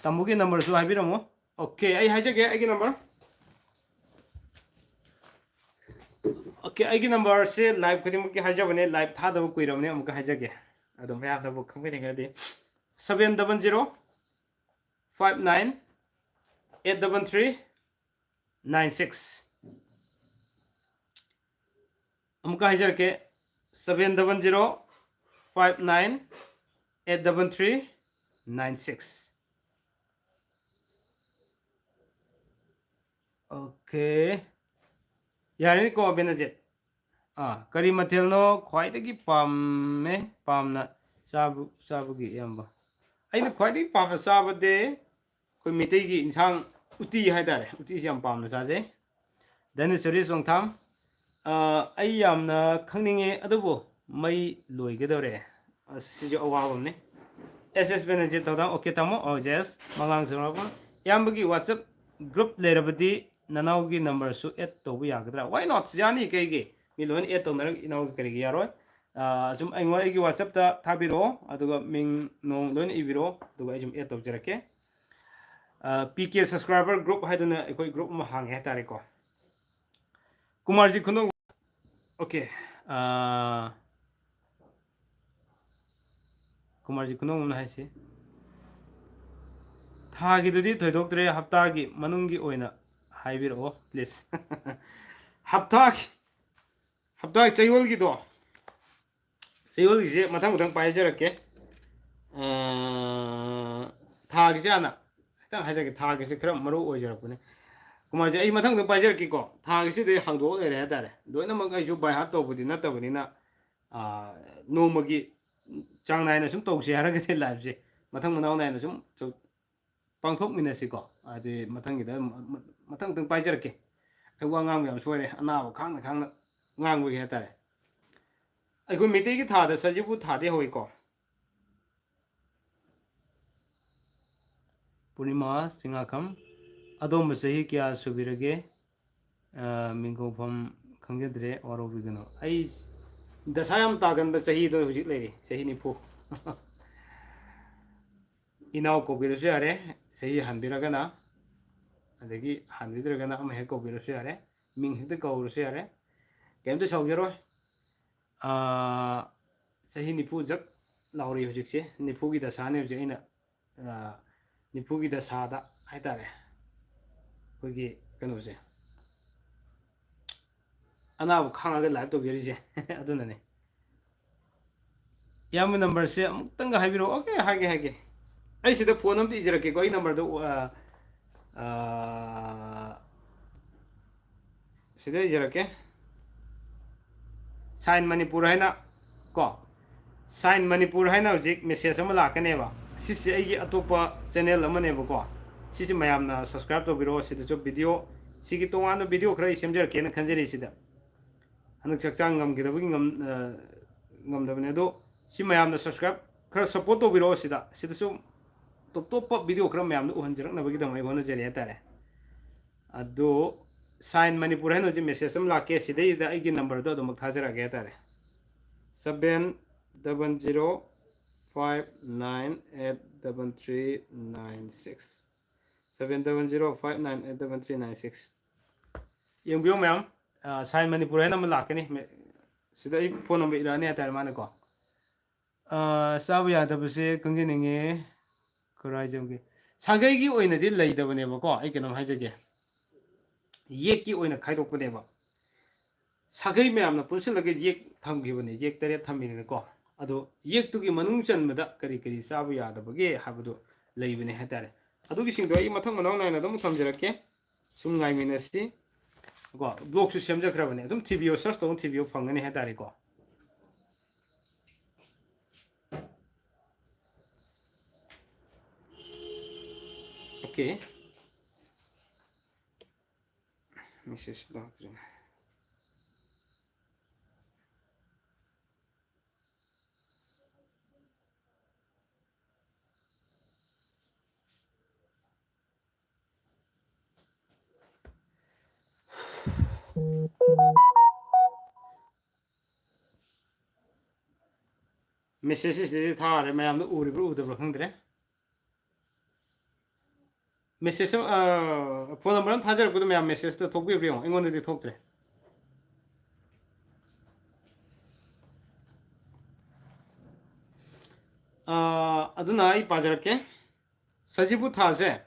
Speaker 1: tamugi number su haibiro mo okay ai haijage ai number okay ai number se live khodi ki haijabane live tha da kuiramne amka haijage adum mayam da bu khangbe ngadi 700 59 833 96 अमुका हाइजर के 70059839396 okay यारे को बेनजे करी मथेल no ख्वाइदगी पामे पामना चाबु चाबुगी यamba अइना ख्वाइदगी palm चाबदे कोई मिटेगी इंसान उती हाइदारे उती से यम पामना चाजे then सरी सोंगथाम अइ यामना खंगनिंगे अदुबो मई लोइगदोरे सिजो अवाबमने एसएस बेनजे तोदा ओके तामो ओजेस मंगांग सोराबो यामबगी व्हाट्सएप ग्रुप लेरबदी ननाउगी नंबर सु एड तोबु यागदरा व्हाई नॉट जानी कइगे मिलोन एड तोनर इनाउ करिगे यारो जुम अइंगो अइगी व्हाट्सएप ता थाबिरो अदुगा मिंग नोंग लोन इबिरो अदुगा जुम एड तोजरके पीके सब्सक्राइबर ग्रुप हाइदुना अखोय ग्रुप म हांगे हातारेको कुमार जी खुनो ओके कुमार जी खुनो उन हाइसे थागी दुदी थोइदोक्तरे हप्तागी मनुंगी ओइना हाइबिरो प्लीज हप्तागी चैवलगी दो चैवलगी से मथंग मथंग पाइजरके थागी जाना खतंग हाइजगे थागी से खरा मरु ओइजरपने कुमार जी मथंग पाइजरकेको थागी से हांदोक लेरे हातारे लोइनमक आइजु बाय हात तौबुदी नतबनिना नोमगी चांग नायना सुम तौसे हारगते लाइफ से मथंग मनाव नायना सुम पांथोकमिनासिको आदि मथंगीदा मथंग तंग पाइजरके ai wa ngang yam soire anaba khang ngang wi hetare ai ko mite gi tha da sajibu tha de hoi ko purnima singakham adom sahi kya subirage mingo pham khanggedre oro bigano ai dasayam tagan ba sahi do hujik lei sahi ni phu inaw ko biru jare sahi hanbiragana adagi hanbidragana am he ko biru jare ming hide ko ru jare kem to saugero sahi ni phu jak lauri hujik se ni phu gi dasa ne je ina ni phu gi dasa da hai tare ko gi kano se anabu khangaga live to biri je aduna ne yam number se amutanga haibiro okay hage ai sida phone am ti jarake ko ai number do sida jarake sign manipur haina ko sign manipur haina hojik message ama lakane ba sisi ai atopa channel amane ba ko sisi mayam na subscribe to biro sida jo video sigi tongano video khrai semjar ke na khanjeri sida anak chakchang ngam gidabagi ngam dabane do si mayam na subscribe khara support to biro sida sum top video khara mayam na uhanjirak na bagi damai hona jere tare ado sign manipur haino ji message am lake sidai da ai gi number do mak thajara ge tare 70059839396 70059839396 yung biyo mayam sign manipur haino ma lakani sidai phone number irani tare mane ko sabu ya da buse kangi ninge korai jamge sagai gi oina di leidabane ba ko ai kenam haijage yek ki oina khaidokpane ba sagai mayam na punsilage yek thamgibane yek tare thamine ko ado yek tu gi manung chanmada kari sabu ya da bage habdu leibane hatare adu gi singdo ai mathang manaw naina dum thamjarake sum ngai minasi ko blog su semjakrabane dum tvo search to tvo phangani hatare ko okay Mrs. Doctrine. Mrs. is the thar, Mayam, the Uri Brew, the Hungry. Mrs. Phone number, Hajar, good Mayam, Mrs. the Toby, and one of the top three. Adunai Pajarke Sajibu Taze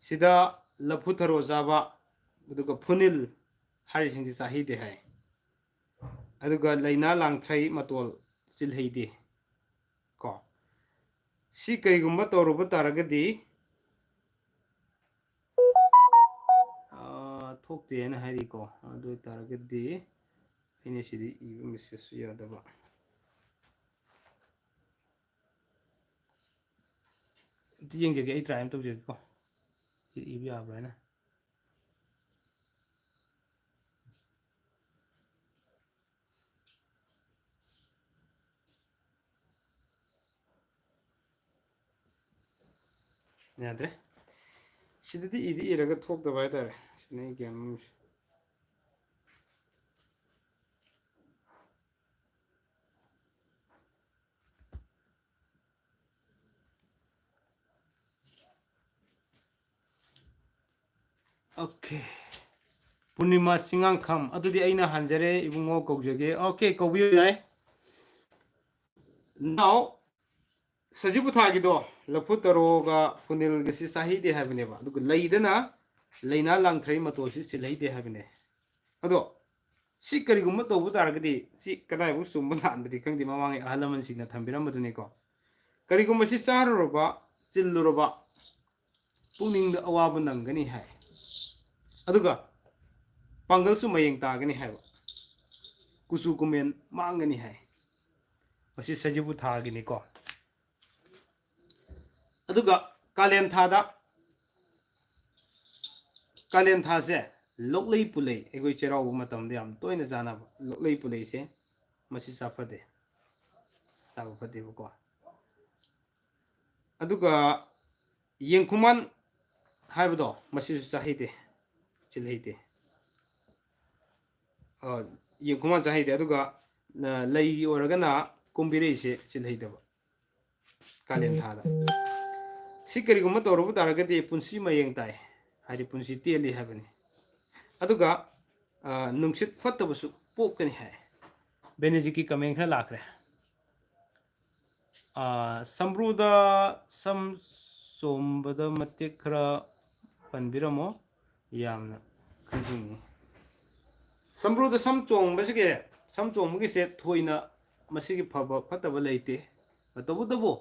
Speaker 1: Sida Laputaro Zaba with the Punil Harishing Sahi de Hai ꯑꯗꯨꯒ ꯂꯩꯅꯥ ꯂꯥꯡꯊ꯭ꯔꯩ ꯃꯇꯣꯜ ꯆꯤꯜꯍꯩꯗꯦ ꯀꯣ ꯁꯤ ꯀꯩꯒꯨꯝꯕ ꯇꯧꯔꯨꯕ ꯇꯥꯔꯒꯗꯤ ꯊꯣꯛꯇꯦꯅ ꯍꯥꯏꯔꯤꯀꯣ ꯑꯗꯨ ꯑꯣꯏꯇꯥꯔꯒꯗꯤ ꯑꯩꯅ ꯁꯤꯗꯤ ꯏꯕ ꯃꯦꯁꯦꯖꯁꯨ ꯌꯥꯗꯕ ꯑꯝꯇ ꯌꯦꯡꯖꯒꯦ ꯑꯩ ꯇ꯭ꯔꯥꯏ ꯑꯃ ꯇꯧꯖꯒꯦꯀꯣ ꯁꯤ ꯏꯕ ꯌꯥꯕ꯭ꯔꯥ ꯍꯥꯏꯅ ꯌꯥꯗ꯭ꯔꯦ ꯁꯤꯗꯗꯤ ꯏꯗꯤ ꯏꯔꯒ ꯊꯣꯛꯇꯕ ꯍꯥꯏꯇꯥꯔꯦ ꯁꯤꯅ ꯑꯩ ꯒ꯭ꯌꯥꯟ ꯑꯃꯁꯦ ꯑꯣꯀꯦ ꯄꯨꯔꯅꯤꯃꯥ ꯆꯤꯡꯉꯥꯡꯈꯝ ꯑꯗꯨꯗꯤ ꯑꯩꯅ ꯍꯟꯖꯔꯦ ꯏꯕꯨꯡꯉꯣ ꯀꯧꯖꯒꯦ ꯑꯣꯀꯦ ꯀꯧꯕꯤꯌꯨ ꯌꯥꯏ ꯅꯥꯎ ꯁꯖꯤꯕꯨ ꯊꯥꯒꯤꯗꯣ ꯂꯐꯨ ꯇꯔꯣꯒ ꯐꯨꯅꯤꯜꯒꯁꯤ ꯆꯥꯍꯩꯗꯦ ꯍꯥꯏꯕꯅꯦꯕ ꯑꯗꯨꯒ ꯂꯩꯗꯅ ꯂꯩꯅꯥ ꯂꯥꯡꯊ꯭ꯔꯩ ꯃꯇꯣꯜꯁꯤ ꯆꯤꯜꯍꯩꯗꯦ ꯍꯥꯏꯕꯅꯦ ꯑꯗꯣ ꯁꯤ ꯀꯔꯤꯒꯨꯝꯕ ꯇꯧꯕ ꯇꯥꯔꯒꯗꯤ ꯁꯤ ꯀꯗꯥꯏꯐꯥꯎ ꯆꯨꯝꯕ ꯂꯥꯟꯕꯗꯤ ꯈꯪꯗꯦ ꯃꯃꯥꯡꯒꯤ ꯑꯍꯜ ꯂꯃꯟꯁꯤꯡꯅ ꯊꯝꯕꯤꯔꯝꯕꯗꯨꯅꯤꯀꯣ ꯀꯔꯤꯒꯨꯝꯕ ꯁꯤ ꯆꯥꯔꯨꯔꯕ ꯆꯤꯜꯂꯨꯔꯕ ꯄꯨꯛꯅꯤꯡꯗ ꯑꯋꯥꯕ ꯅꯪꯒꯅꯤ ꯍꯥꯏ ꯑꯗꯨꯒ ꯄꯥꯡꯒꯜꯁꯨ ꯃꯌꯦꯡ ꯇꯥꯒꯅꯤ ꯍꯥꯏꯕ ꯀꯨꯆꯨ ꯀꯨꯃꯦꯟ ꯃꯥꯡꯒꯅꯤ ꯍꯥꯏ ꯃꯁꯤ ꯁꯖꯤꯕꯨ ꯊꯥꯒꯤꯅꯤꯀꯣ ꯑꯗꯨꯒ ꯀꯥꯂꯦꯟ ꯊꯥꯁꯦ ꯂꯣꯛꯂꯩ ꯄꯨꯂꯩ ꯑꯩꯈꯣꯏ ꯆꯩꯔꯥꯎꯕ ꯃꯇꯝꯗ ꯌꯥꯝ ꯇꯣꯏꯅ ꯆꯥꯅꯕ ꯂꯣꯛꯂꯩ ꯄꯨꯂꯩꯁꯦ ꯃꯁꯤ ꯆꯥꯐꯗꯦ ꯆꯥꯕ ꯐꯠꯇꯦꯕꯀꯣ ꯑꯗꯨꯒ ꯌꯦꯡꯈꯨꯃꯥꯟ ꯍꯥꯏꯕꯗꯣ ꯃꯁꯤꯁꯨ ꯆꯥꯍꯩꯗꯦ ꯆꯤꯜꯍꯩꯗꯦ ꯌꯦꯡꯈꯨꯃꯥꯟ ꯆꯥꯍꯩꯗꯦ ꯑꯗꯨꯒ ꯂꯩꯒꯤ ꯑꯣꯏꯔꯒꯅ ꯀꯨꯝꯕꯤꯔꯩꯁꯦ ꯆꯤꯜꯍꯩꯗꯕ ꯀꯥꯂꯦꯟ ꯊꯥꯗ ꯁꯤ ꯀꯔꯤꯒꯨꯝꯕ ꯇꯧꯔꯨꯕ ꯇꯥꯔꯒꯗꯤ ꯄꯨꯟꯁꯤ ꯃꯌꯦꯡ ꯇꯥꯏ ꯍꯥꯏꯗꯤ ꯄꯨꯟꯁꯤ ꯇꯦꯜꯂꯤ ꯍꯥꯏꯕꯅꯤ ꯑꯗꯨꯒ ꯅꯨꯡꯁꯤꯠ ꯐꯠꯇꯕꯁꯨ ꯄꯣꯛꯀꯅꯤ ꯍꯥꯏ ꯕꯦꯅꯦꯖꯤꯛꯀꯤ ꯀꯃꯦꯟ ꯈꯔ ꯂꯥꯛꯈ꯭ꯔꯦ ꯁꯝꯕ꯭ꯔꯨꯗ ꯁꯝ ꯆꯣꯝꯕꯗ ꯃꯇꯦꯛ ꯈꯔ ꯄꯟꯕꯤꯔꯝꯃꯣ ꯌꯥꯝꯅ ꯈꯪꯖꯅꯤꯡꯉꯤ ꯁꯝꯕ꯭ꯔꯨꯗ ꯁꯝ ꯆꯣꯡꯕꯁꯤꯒꯤ ꯁꯝ ꯆꯣꯡꯕꯒꯤꯁꯦ ꯊꯣꯏꯅ ꯃꯁꯤꯒꯤ ꯐꯕ ꯐꯠꯇꯕ ꯂꯩꯇꯦ ꯇꯧꯕꯇꯕꯨ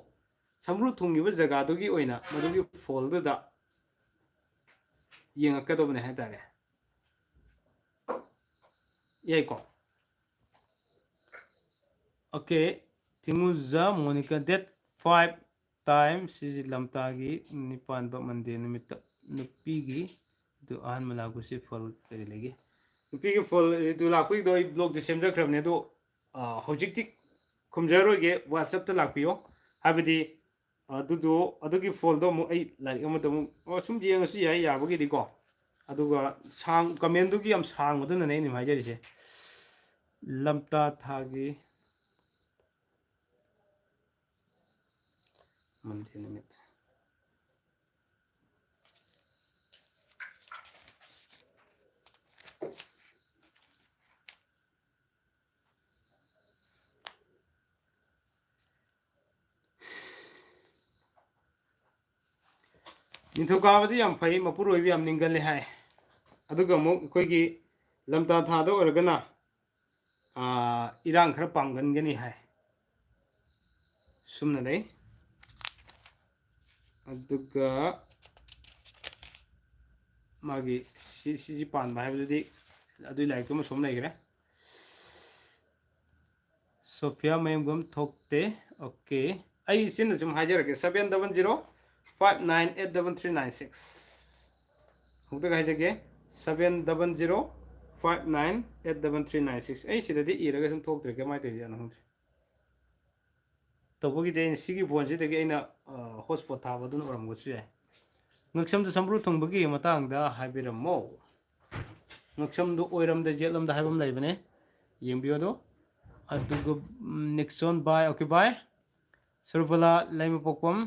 Speaker 1: ꯁꯝꯕ꯭ꯔꯨ ꯊꯨꯡꯉꯤꯕ ꯖꯒꯥꯗꯨꯒꯤ ꯑꯣꯏꯅ ꯃꯗꯨꯒꯤ ꯐꯣꯜꯗꯨꯗ ꯌꯦꯡꯉꯛꯀꯗꯧꯕꯅꯦ ꯍꯥꯏꯇꯥꯔꯦ ꯌꯥꯏꯀꯣ ꯑꯣꯀꯦ ꯊꯤꯉꯨꯖ ꯃꯣꯅꯤꯀꯥ ꯗꯦꯠ 5 ꯇꯥꯏꯝ ꯁꯤꯁꯤ ꯂꯝꯇꯥꯒꯤ ꯅꯤꯄꯥꯟꯕ ꯃꯟꯗꯦ ꯅꯨꯃꯤꯠꯇ ꯅꯨꯄꯤꯒꯤ ꯑꯗꯨ ꯑꯍꯥꯟꯕ ꯂꯥꯛꯄꯁꯤ ꯐꯣꯜ ꯀꯔꯤ ꯂꯩꯒꯦ ꯅꯨꯄꯤꯒꯤ ꯐꯣꯜ ꯔꯤꯇꯨ ꯂꯥꯛꯄꯒꯤꯗꯣ ꯑꯩ ꯕ꯭ꯂꯣꯛꯇ ꯁꯦꯝꯖꯈ꯭ꯔꯕꯅꯦ ꯑꯗꯣ ꯍꯧꯖꯤꯛꯇꯤ ꯈꯨꯝꯖꯔꯣꯏꯒꯦ ꯋꯥꯆꯞꯇ ꯂꯥꯛꯄꯤꯌꯣ ꯍꯥꯏꯕꯗꯤ ꯑꯗꯨꯒꯤ ꯐꯣꯜꯗꯣ ꯑꯃꯨꯛ ꯑꯩ ꯂꯥꯏꯔꯤꯛ ꯑꯃꯗ ꯑꯃꯨꯛ ꯁꯨꯝ ꯌꯦꯡꯉꯁꯨ ꯌꯥꯏ ꯌꯥꯕꯒꯤꯗꯤꯀꯣ ꯑꯗꯨꯒ ꯀꯃꯦꯟꯗꯨꯒꯤ ꯌꯥꯝ ꯁꯥꯡꯕꯗꯨꯅꯅꯦ ꯑꯩꯅ ꯍꯥꯏꯖꯔꯤꯁꯦ ꯂꯝꯇꯥ ꯊꯥꯒꯤ ꯃꯟꯗꯦ ꯅꯨꯃꯤꯠ ꯅꯤꯡꯊꯧꯀꯥꯕꯗꯤ ꯌꯥꯝ ꯐꯩ ꯃꯄꯨꯔꯣꯏꯕ ꯌꯥꯝ ꯅꯤꯡꯒꯜꯂꯦ ꯍꯥꯏ ꯑꯗꯨꯒ ꯑꯃꯨꯛ ꯑꯩꯈꯣꯏꯒꯤ ꯂꯝꯇꯥ ꯊꯥꯗ ꯑꯣꯏꯔꯒꯅ ꯏꯔꯥꯡ ꯈꯔ ꯄꯥꯝꯒꯟꯒꯅꯤ ꯍꯥꯏ ꯁꯨꯝꯅ ꯂꯩ ꯑꯗꯨꯒ ꯃꯥꯒꯤ ꯁꯤꯁꯤ ꯄꯥꯟꯕ ꯍꯥꯏꯕꯗꯨꯗꯤ ꯑꯗꯨꯒꯤ ꯂꯥꯏꯔꯤꯛꯇꯨꯃ ꯁꯨꯝ ꯂꯩꯈ꯭ꯔꯦ ꯁꯣꯐꯤꯌꯥ ꯃꯌꯨꯝꯒꯨꯝ ꯊꯣꯛꯇꯦ ꯑꯣꯀꯦ ꯑꯩ ꯁꯤꯅ ꯁꯨꯝ ꯍꯥꯏꯖꯔꯛꯀꯦ 700-598-3396 ꯑꯃꯨꯛꯇꯒ ꯍꯥꯏꯖꯒꯦ 700-598-3396 ꯑꯩ ꯁꯤꯗꯗꯤ ꯏꯔꯒ ꯁꯨꯝ ꯊꯣꯛꯇ꯭ꯔꯦ ꯀꯃꯥꯏꯅ ꯇꯧꯔꯤꯖꯥꯠꯅꯣ ꯈꯪꯗ꯭ꯔꯦ ꯇꯧꯕꯒꯤꯗꯤ ꯑꯩꯅ ꯁꯤꯒꯤ ꯐꯣꯟꯁꯤꯗꯒꯤ ꯑꯩꯅ ꯍꯣꯠꯁꯄꯣꯠ ꯊꯥꯕꯗꯨꯅ ꯑꯣꯏꯔꯝꯕꯁꯨ ꯌꯥꯏ ꯉꯛꯁꯝꯗ ꯁꯝꯕ꯭ꯔꯨ ꯊꯨꯡꯕꯒꯤ ꯃꯇꯥꯡꯗ ꯍꯥꯏꯕꯤꯔꯝꯃꯣ ꯉꯛꯁꯝꯗꯨ ꯑꯣꯏꯔꯝꯗ ꯌꯦꯠꯂꯝꯗ ꯍꯥꯏꯕ ꯑꯃ ꯂꯩꯕꯅꯦ ꯌꯦꯡꯕꯤꯌꯣꯗꯣ ꯑꯗꯨꯒ ꯅꯤꯛꯁꯣꯟ ꯕꯥꯏ ꯑꯣꯀꯦ ꯕꯥꯏ ꯁꯨꯔꯕꯂꯥ ꯂꯩꯃꯄꯣꯛꯄꯝ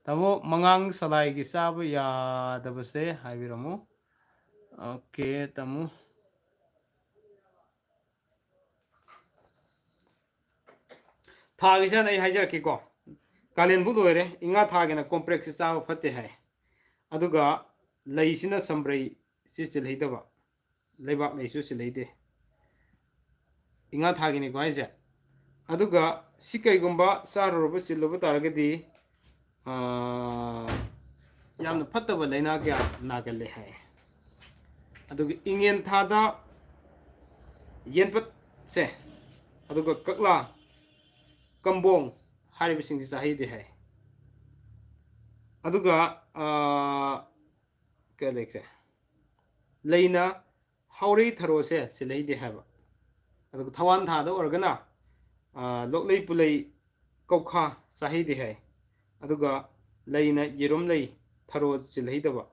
Speaker 1: ꯇꯥꯃꯣ ꯃꯉꯥꯡ ꯁꯂꯥꯏꯒꯤ ꯆꯥꯕ ꯌꯥꯗꯕꯁꯦ ꯍꯥꯏꯕꯤꯔꯝꯃꯨ ꯑꯣꯀꯦ ꯇꯥꯃꯣ ꯊꯥꯒꯤꯁꯤꯅ ꯑꯩ ꯍꯥꯏꯖꯔꯛꯀꯦꯀꯣ ꯀꯥꯂꯦꯟꯕꯨ ꯂꯣꯏꯔꯦ ꯏꯉꯥ ꯊꯥꯒꯤꯅ ꯀꯣꯝꯄ꯭ꯔꯦꯛꯁꯁꯤ ꯆꯥꯕ ꯐꯠꯇꯦ ꯍꯥꯏ ꯑꯗꯨꯒ ꯂꯩꯁꯤꯅ ꯁꯝꯕ꯭ꯔꯩ ꯁꯤ ꯆꯤꯜꯍꯩꯗꯕ ꯂꯩꯕꯥꯛ ꯂꯩꯁꯨ ꯆꯤꯜꯍꯩꯗꯦ ꯏꯉꯥ ꯊꯥꯒꯤꯅꯤꯀꯣ ꯍꯥꯏꯁꯦ ꯑꯗꯨꯒ ꯁꯤ ꯀꯩꯒꯨꯝꯕ ꯆꯥꯔꯨꯔꯕ ꯆꯤꯜꯂꯨꯕ ꯇꯥꯔꯒꯗꯤ ꯌꯥꯝꯅ ꯐꯠꯇꯕ ꯂꯥꯏꯅꯥ ꯀꯌꯥ ꯅꯥꯒꯜꯂꯦ ꯍꯥꯏ ꯑꯗꯨꯒ ꯏꯉꯦꯟ ꯊꯥꯗ ꯌꯦꯟꯄꯠꯁꯦ ꯑꯗꯨꯒ ꯀꯛꯂꯥ ꯀꯝꯕꯣꯡ ꯍꯥꯏꯔꯤꯕꯁꯤꯡꯁꯤ ꯆꯥꯍꯩꯗꯦ ꯍꯥꯏ ꯑꯗꯨꯒ ꯀꯩ ꯂꯩꯈ꯭ꯔꯦ ꯂꯩꯅ ꯍꯥꯎꯔꯩ ꯊꯔꯣꯁꯦ ꯁꯤꯜꯍꯩꯗꯦ ꯍꯥꯏꯕ ꯑꯗꯨꯒ ꯊꯋꯥꯟ ꯊꯥꯗ ꯑꯣꯏꯔꯒꯅ ꯂꯣꯛꯂꯩ ꯄꯨꯂꯩ ꯀꯧꯈꯥ ꯆꯥꯍꯩꯗꯦ ꯍꯥꯏ ꯑꯗꯨꯒ ꯂꯩꯅ ꯌꯦꯔꯨꯝ ꯂꯩ ꯊꯔꯣ ꯆꯤꯜꯍꯩꯗꯕ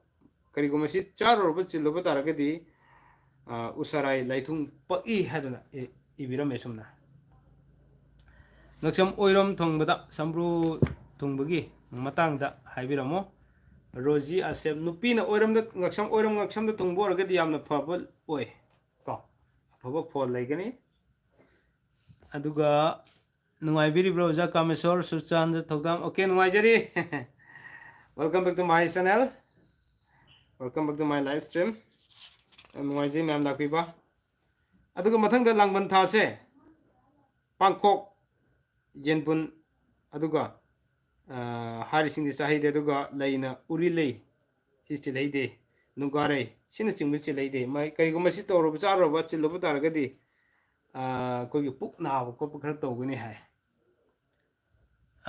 Speaker 1: ꯀꯔꯤꯒꯨꯝꯕ ꯁꯤ ꯆꯥꯔꯨꯔꯕ ꯆꯤꯜꯂꯨꯕ ꯇꯥꯔꯒꯗꯤ ꯎꯁꯥꯔꯥꯏ ꯂꯥꯏꯊꯨꯡ ꯄꯛꯏ ꯍꯥꯏꯗꯨꯅ ꯏꯕꯤꯔꯝꯃꯦ ꯁꯨꯝꯅ ꯉꯛꯁꯝ ꯑꯣꯏꯔꯣꯝ ꯊꯨꯡꯕꯗ ꯁꯝꯕ꯭ꯔꯨ ꯊꯨꯡꯕꯒꯤ ꯃꯇꯥꯡꯗ ꯍꯥꯏꯕꯤꯔꯝꯃꯣ ꯔꯣꯖꯤ ꯑꯁꯦꯞ ꯅꯨꯄꯤꯅ ꯑꯣꯏꯔꯝꯗ ꯉꯛꯁꯝꯗ ꯊꯨꯡꯕ ꯑꯣꯏꯔꯒꯗꯤ ꯌꯥꯝꯅ ꯐꯕ ꯑꯣꯏ ꯀꯣ ꯑꯐꯕ ꯐꯣꯜ ꯂꯩꯒꯅꯤ ꯑꯗꯨꯒ ꯅꯨꯡꯉꯥꯏꯕꯤꯔꯤꯕ꯭ꯔꯣ ꯑꯣꯖꯥ ꯀꯥꯃꯦꯁꯣꯔ ꯁꯨꯔꯆꯥꯟꯗ ꯊꯧꯗꯥꯝ ꯑꯣꯀꯦ ꯅꯨꯡꯉꯥꯏꯖꯔꯤ welcome back to my channel welcome back to my live stream ꯌꯥꯝ ꯅꯨꯡꯉꯥꯏꯖꯩ ꯃꯌꯥꯝ ꯂꯥꯛꯄꯤꯕ ꯑꯗꯨꯒ ꯃꯊꯪꯗ ꯂꯥꯡꯕꯟ ꯊꯥꯁꯦ ꯄꯥꯡꯈꯣꯛ ꯌꯦꯟꯕꯨꯟ ꯑꯗꯨꯒ ꯍꯥꯏꯔꯤꯁꯤꯡꯁꯤ ꯆꯥꯍꯩꯗꯦ ꯑꯗꯨꯒ ꯂꯩꯅ ꯎꯔꯤ ꯂꯩ ꯁꯤ ꯆꯤꯜꯍꯩꯗꯦ ꯅꯨꯡꯒꯥꯔꯩ ꯁꯤꯅꯆꯤꯡꯕ ꯆꯤꯜꯍꯩꯗꯦ ꯀꯔꯤꯒꯨꯝꯕ ꯁꯤ ꯇꯧꯔꯨꯕ ꯆꯥꯔꯨꯔꯕ ꯆꯤꯜꯂꯨꯕ ꯇꯥꯔꯒꯗꯤ ꯑꯩꯈꯣꯏꯒꯤ ꯄꯨꯛ ꯅꯥꯕ ꯈꯣꯠꯄ ꯈꯔ ꯇꯧꯒꯅꯤ ꯍꯥꯏ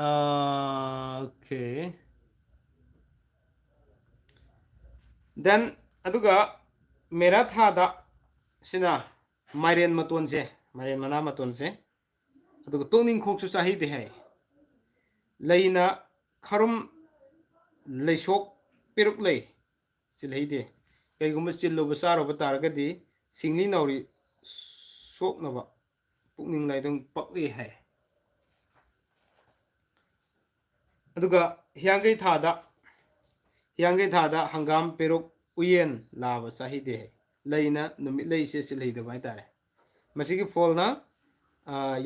Speaker 1: ꯑꯣꯀꯦ ꯗꯦꯟ ꯑꯗꯨꯒ ꯃꯦꯔꯥ ꯊꯥꯗ ꯁꯤꯅ ꯃꯥꯏꯔꯦꯟ ꯃꯇꯣꯟꯁꯦ ꯃꯥꯏꯔꯦꯟ ꯃꯅꯥ ꯃꯇꯣꯟꯁꯦ ꯑꯗꯨꯒ ꯇꯣꯛꯅꯤꯡꯈꯣꯛꯁꯨ ꯆꯥꯍꯩꯗꯦ ꯍꯥꯏ ꯂꯩꯅ ꯈꯔꯨꯝ ꯂꯩꯁꯣꯛ ꯄꯦꯔꯨꯛ ꯂꯩ ꯆꯤꯜꯍꯩꯗꯦ ꯀꯩꯒꯨꯝꯕ ꯆꯤꯜꯂꯨꯕ ꯆꯥꯔꯨꯕ ꯇꯥꯔꯒꯗꯤ ꯁꯤꯡꯂꯤ ꯅꯥꯎꯔꯤ ꯁꯣꯛꯅꯕ ꯄꯨꯛꯅꯤꯡ ꯂꯥꯏꯗꯨꯡ ꯄꯛꯏ ꯍꯥꯏ ꯑꯗꯨꯒ ꯍꯤꯌꯥꯡꯒꯩ ꯊꯥꯗ ꯍꯪꯒꯥꯝ ꯄꯦꯔꯨꯛ ꯎꯌꯦꯟ ꯂꯥꯕ ꯆꯥꯍꯩꯗꯦ ꯍꯥꯏ ꯂꯩꯅ ꯅꯨꯃꯤꯠ ꯂꯩꯁꯦ ꯆꯤꯜꯍꯩꯗꯕ ꯍꯥꯏꯇꯥꯔꯦ ꯃꯁꯤꯒꯤ ꯐꯣꯜꯅ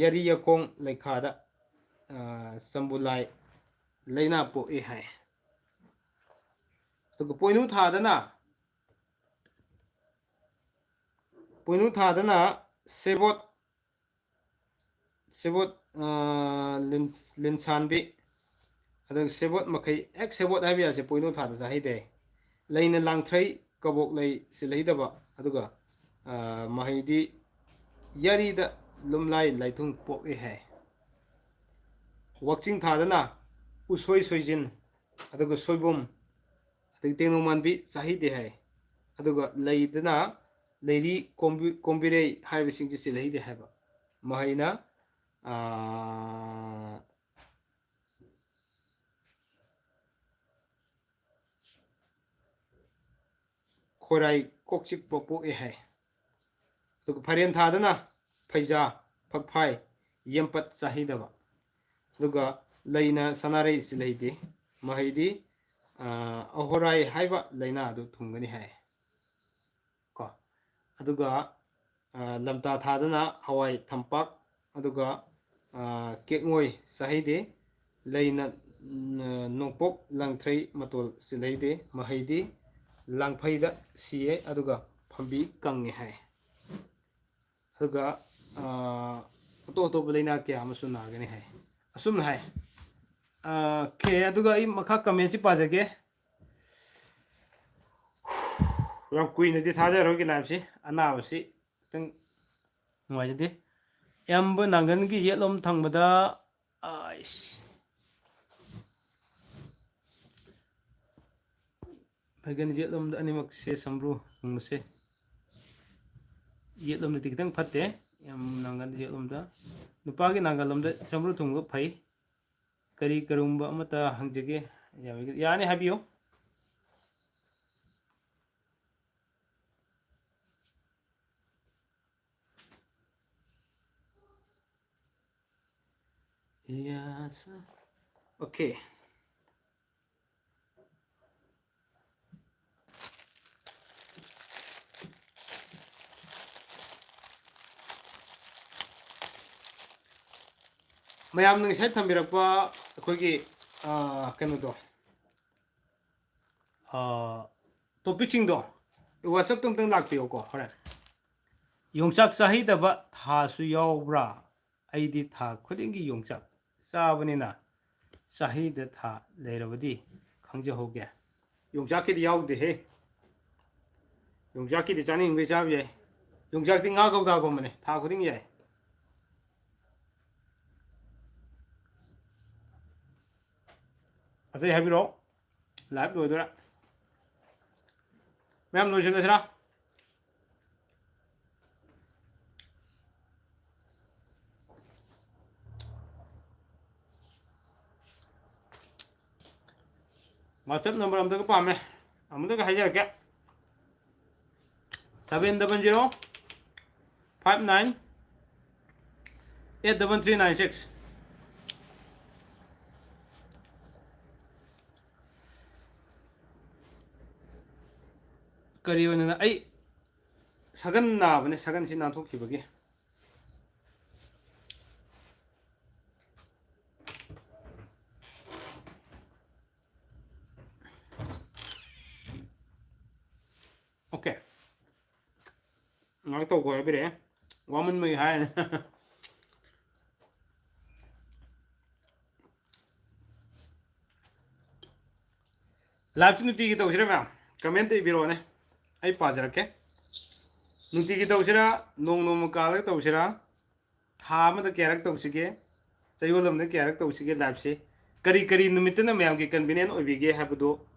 Speaker 1: ꯌꯥꯔꯤ ꯌꯥꯈꯣꯡ ꯂꯩꯈꯥꯗ ꯆꯝꯕꯨꯂꯥꯏ ꯂꯩꯅꯥ ꯄꯣꯛꯏ ꯍꯥꯏ ꯑꯗꯨꯒ ꯄꯣꯏꯅꯨ ꯊꯥꯗꯅ ꯁꯦꯕꯣꯠ ꯂꯤꯟꯁꯥꯟꯕꯤ ꯑꯗꯨꯒ ꯁꯦꯕꯣꯠ ꯃꯈꯩ ꯍꯦꯛ ꯁꯦꯕꯣꯠ ꯍꯥꯏꯕ ꯌꯥꯁꯦ ꯄꯣꯏꯅꯨ ꯊꯥꯗ ꯆꯥꯍꯩꯗꯦ ꯂꯩꯅ ꯂꯥꯡꯊ꯭ꯔꯩ ꯀꯕꯣꯛ ꯂꯩ ꯆꯤꯜꯍꯩꯗꯕ ꯑꯗꯨꯒ ꯃꯍꯩꯗꯤ ꯌꯥꯔꯤꯗ ꯂꯨꯝꯂꯥꯏ ꯂꯥꯏꯊꯨꯡ ꯄꯣꯛꯏ ꯍꯥꯏ ꯋꯥꯛꯆꯤꯡ ꯊꯥꯗꯅ ꯎꯁꯣꯏ ꯁꯣꯏꯖꯤꯟ ꯑꯗꯨꯒ ꯁꯣꯏꯕꯨꯝ ꯑꯗꯒꯤ ꯇꯦꯡꯅꯧ ꯃꯥꯟꯕꯤ ꯆꯥꯍꯩꯗꯦ ꯍꯥꯏ ꯑꯗꯨꯒ ꯂꯩꯗꯅ ꯂꯩꯔꯤ ꯀꯣꯝꯕꯤꯔꯩ ꯍꯥꯏꯔꯤꯕꯁꯤꯡꯁꯤ ꯆꯤꯜꯍꯩꯗꯦ ꯍꯥꯏꯕ ꯃꯍꯩꯅ ꯈꯣꯏꯔꯥꯏ ꯀꯣꯛ ꯆꯤꯛꯄ ꯄꯣꯛꯏ ꯍꯥꯏ ꯑꯗꯨꯒ ꯐꯥꯏꯔꯦꯟ ꯊꯥꯗꯅ ꯐꯩꯖꯥ ꯐꯛꯐꯥꯏ ꯌꯦꯝꯄꯠ ꯆꯥꯍꯩꯗꯕ ꯑꯗꯨꯒ ꯂꯩꯅ ꯁꯅꯥꯔꯩ ꯆꯤꯜꯍꯩꯗꯦ ꯃꯍꯩꯗꯤ ꯑꯍꯣꯔꯥꯏ ꯍꯥꯏꯕ ꯂꯩꯅꯥ ꯑꯗꯨ ꯊꯨꯡꯒꯅꯤ ꯍꯥꯏ ꯀꯣ ꯑꯗꯨꯒ ꯂꯝꯇꯥ ꯊꯥꯗꯅ ꯍꯋꯥꯏ ꯊꯝꯄꯥꯛ ꯑꯗꯨꯒ ꯀꯦꯛꯉꯣꯏ ꯆꯥꯍꯩꯗꯦ ꯂꯩꯅ ꯅꯣꯡꯄꯣꯛ ꯂꯥꯡꯊ꯭ꯔꯩ ꯃꯇꯣꯜ ꯆꯤꯜꯍꯩꯗꯦ ꯃꯍꯩꯗꯤ ꯂꯥꯡꯐꯩꯗ ꯁꯤꯌꯦ ꯑꯗꯨꯒ ꯐꯝꯕꯤ ꯀꯪꯉꯦ ꯍꯥꯏ ꯑꯗꯨꯒ ꯑꯇꯣꯞ ꯑꯇꯣꯞꯄ ꯂꯩꯅꯥ ꯀꯌꯥ ꯑꯃꯁꯨ ꯅꯥꯒꯅꯤ ꯍꯥꯏ ꯑꯁꯨꯝꯅ ꯍꯥꯏ ꯑꯗꯨꯒ ꯑꯩ ꯃꯈꯥ ꯀꯃꯦꯟꯁꯤ ꯄꯥꯖꯒꯦ ꯌꯥꯝ ꯀꯨꯏꯅꯗꯤ ꯊꯥꯖꯔꯣꯏꯒꯤ ꯂꯥꯏꯐꯁꯤ ꯑꯅꯥꯕꯁꯤ ꯈꯤꯇꯪ ꯅꯨꯡꯉꯥꯏꯖꯗꯦ ꯏꯌꯥꯝꯕ ꯅꯥꯡꯒꯟꯒꯤ ꯌꯦꯠꯂꯣꯝ ꯊꯪꯕꯗ ꯐꯩꯒꯟ ꯌꯦꯠꯂꯣꯝꯗ ꯑꯅꯤꯃꯛꯁꯦ ꯁꯝꯕ꯭ꯔꯨ ꯊꯨꯡꯕꯁꯦ ꯌꯦꯠꯂꯣꯝꯗꯗꯤ ꯈꯤꯇꯪ ꯐꯠꯇꯦ ꯌꯥꯝ ꯅꯥꯡꯒꯟ ꯌꯦꯠꯂꯣꯝꯗ ꯅꯨꯄꯥꯒꯤ ꯅꯥꯡꯒꯜꯂꯣꯝꯗ ꯁꯝꯕ꯭ꯔꯨ ꯊꯨꯡꯕ ꯐꯩ ꯀꯔꯤꯒꯨꯝꯕ ꯑꯃꯇ ꯍꯪꯖꯒꯦ ꯌꯥꯅꯤ ꯍꯥꯏꯕꯤꯌꯨ ꯑꯣꯀꯦ ꯃꯌꯥꯝꯅ ꯉꯁꯥꯏ ꯊꯝꯕꯤꯔꯛꯄ ꯑꯩꯈꯣꯏꯒꯤ ꯀꯩꯅꯣꯗꯣ ꯇꯣꯄꯤꯛꯁꯤꯡꯗꯣ ꯋꯥꯆꯞꯇ ꯑꯝꯇꯪ ꯂꯥꯛꯄꯤꯌꯣꯀꯣ ꯍꯣꯔꯦꯟ ꯌꯣꯡꯆꯥꯛ ꯆꯥꯍꯩꯗꯕ ꯊꯥꯁꯨ ꯌꯥꯎꯕ꯭ꯔꯥ ꯑꯩꯗꯤ ꯊꯥ ꯈꯨꯗꯤꯡꯒꯤ ꯌꯣꯡꯆꯥꯛ ꯆꯥꯕꯅꯤꯅ ꯆꯍꯤꯗ ꯊꯥ ꯂꯩꯔꯕꯗꯤ ꯈꯪꯖꯍꯧꯒꯦ ꯌꯣꯡꯆꯥꯛꯀꯤꯗꯤ ꯌꯥꯎꯗꯦꯍꯦ ꯌꯣꯡꯆꯥꯛꯀꯤꯗꯤ ꯆꯥꯅꯤꯡꯕꯩ ꯆꯥꯕ ꯌꯥꯏ ꯌꯣꯡꯆꯥꯛꯇꯤ ꯉꯥ ꯀꯧꯇꯥꯒꯨꯝꯕꯅꯦ ꯊꯥ ꯈꯨꯗꯤꯡ ꯌꯥꯏ ꯑꯇꯩ ꯍꯥꯏꯕꯤꯔꯛꯑꯣ ꯂꯥꯏꯚ ꯂꯣꯏꯗꯣꯏꯔꯥ ꯃꯌꯥꯝ ꯂꯣꯏꯁꯤꯜꯂꯁꯤꯔꯥ ꯋꯥꯆꯞ ꯅꯝꯕꯔ ꯑꯝꯇꯒ ꯄꯥꯝꯃꯦ ꯑꯃꯨꯛꯇꯒ ꯍꯥꯏꯖꯔꯛꯀꯦ 700 59 83396 ꯀꯔꯤ ꯑꯣꯏꯅ ꯑꯩ ꯁꯒꯟ ꯅꯥꯕꯅꯦ ꯁꯒꯟꯁꯤ ꯅꯥꯟꯊꯣꯛꯈꯤꯕꯒꯤ ꯑꯣꯀꯦ ꯉꯥꯛ ꯇꯧꯈꯣ ꯍꯥꯏꯕꯤꯔꯛꯑꯦ ꯋꯥꯃꯟꯕꯒꯤ ꯍꯥꯏꯔꯅꯤ ꯂꯥꯏꯚꯁꯨ ꯅꯨꯡꯇꯤꯒꯤ ꯇꯧꯁꯤꯔꯥ ꯃꯌꯥꯝ ꯀꯃꯦꯟꯇ ꯏꯕꯤꯔꯛꯑꯣꯅꯦ ꯑꯩ ꯄꯥꯖꯔꯛꯀꯦ ꯅꯨꯡꯇꯤꯒꯤ ꯇꯧꯁꯤꯔꯥ ꯅꯣꯡ ꯅꯣꯡꯃ ꯀꯥꯜꯂꯒ ꯇꯧꯁꯤꯔꯥ ꯊꯥ ꯑꯃꯗ ꯀꯌꯥꯔꯛ ꯇꯧꯁꯤꯒꯦ ꯆꯌꯣꯜ ꯑꯃꯗ ꯀꯌꯥꯔꯛ ꯇꯧꯁꯤꯒꯦ ꯂꯥꯏꯚꯁꯦ ꯀꯔꯤ ꯀꯔꯤ ꯅꯨꯃꯤꯠꯇꯅ ꯃꯌꯥꯝꯒꯤ ꯀꯟꯚꯤꯅꯦꯟ ꯑꯣꯏꯕꯤꯒꯦ ꯍꯥꯏꯕꯗꯨ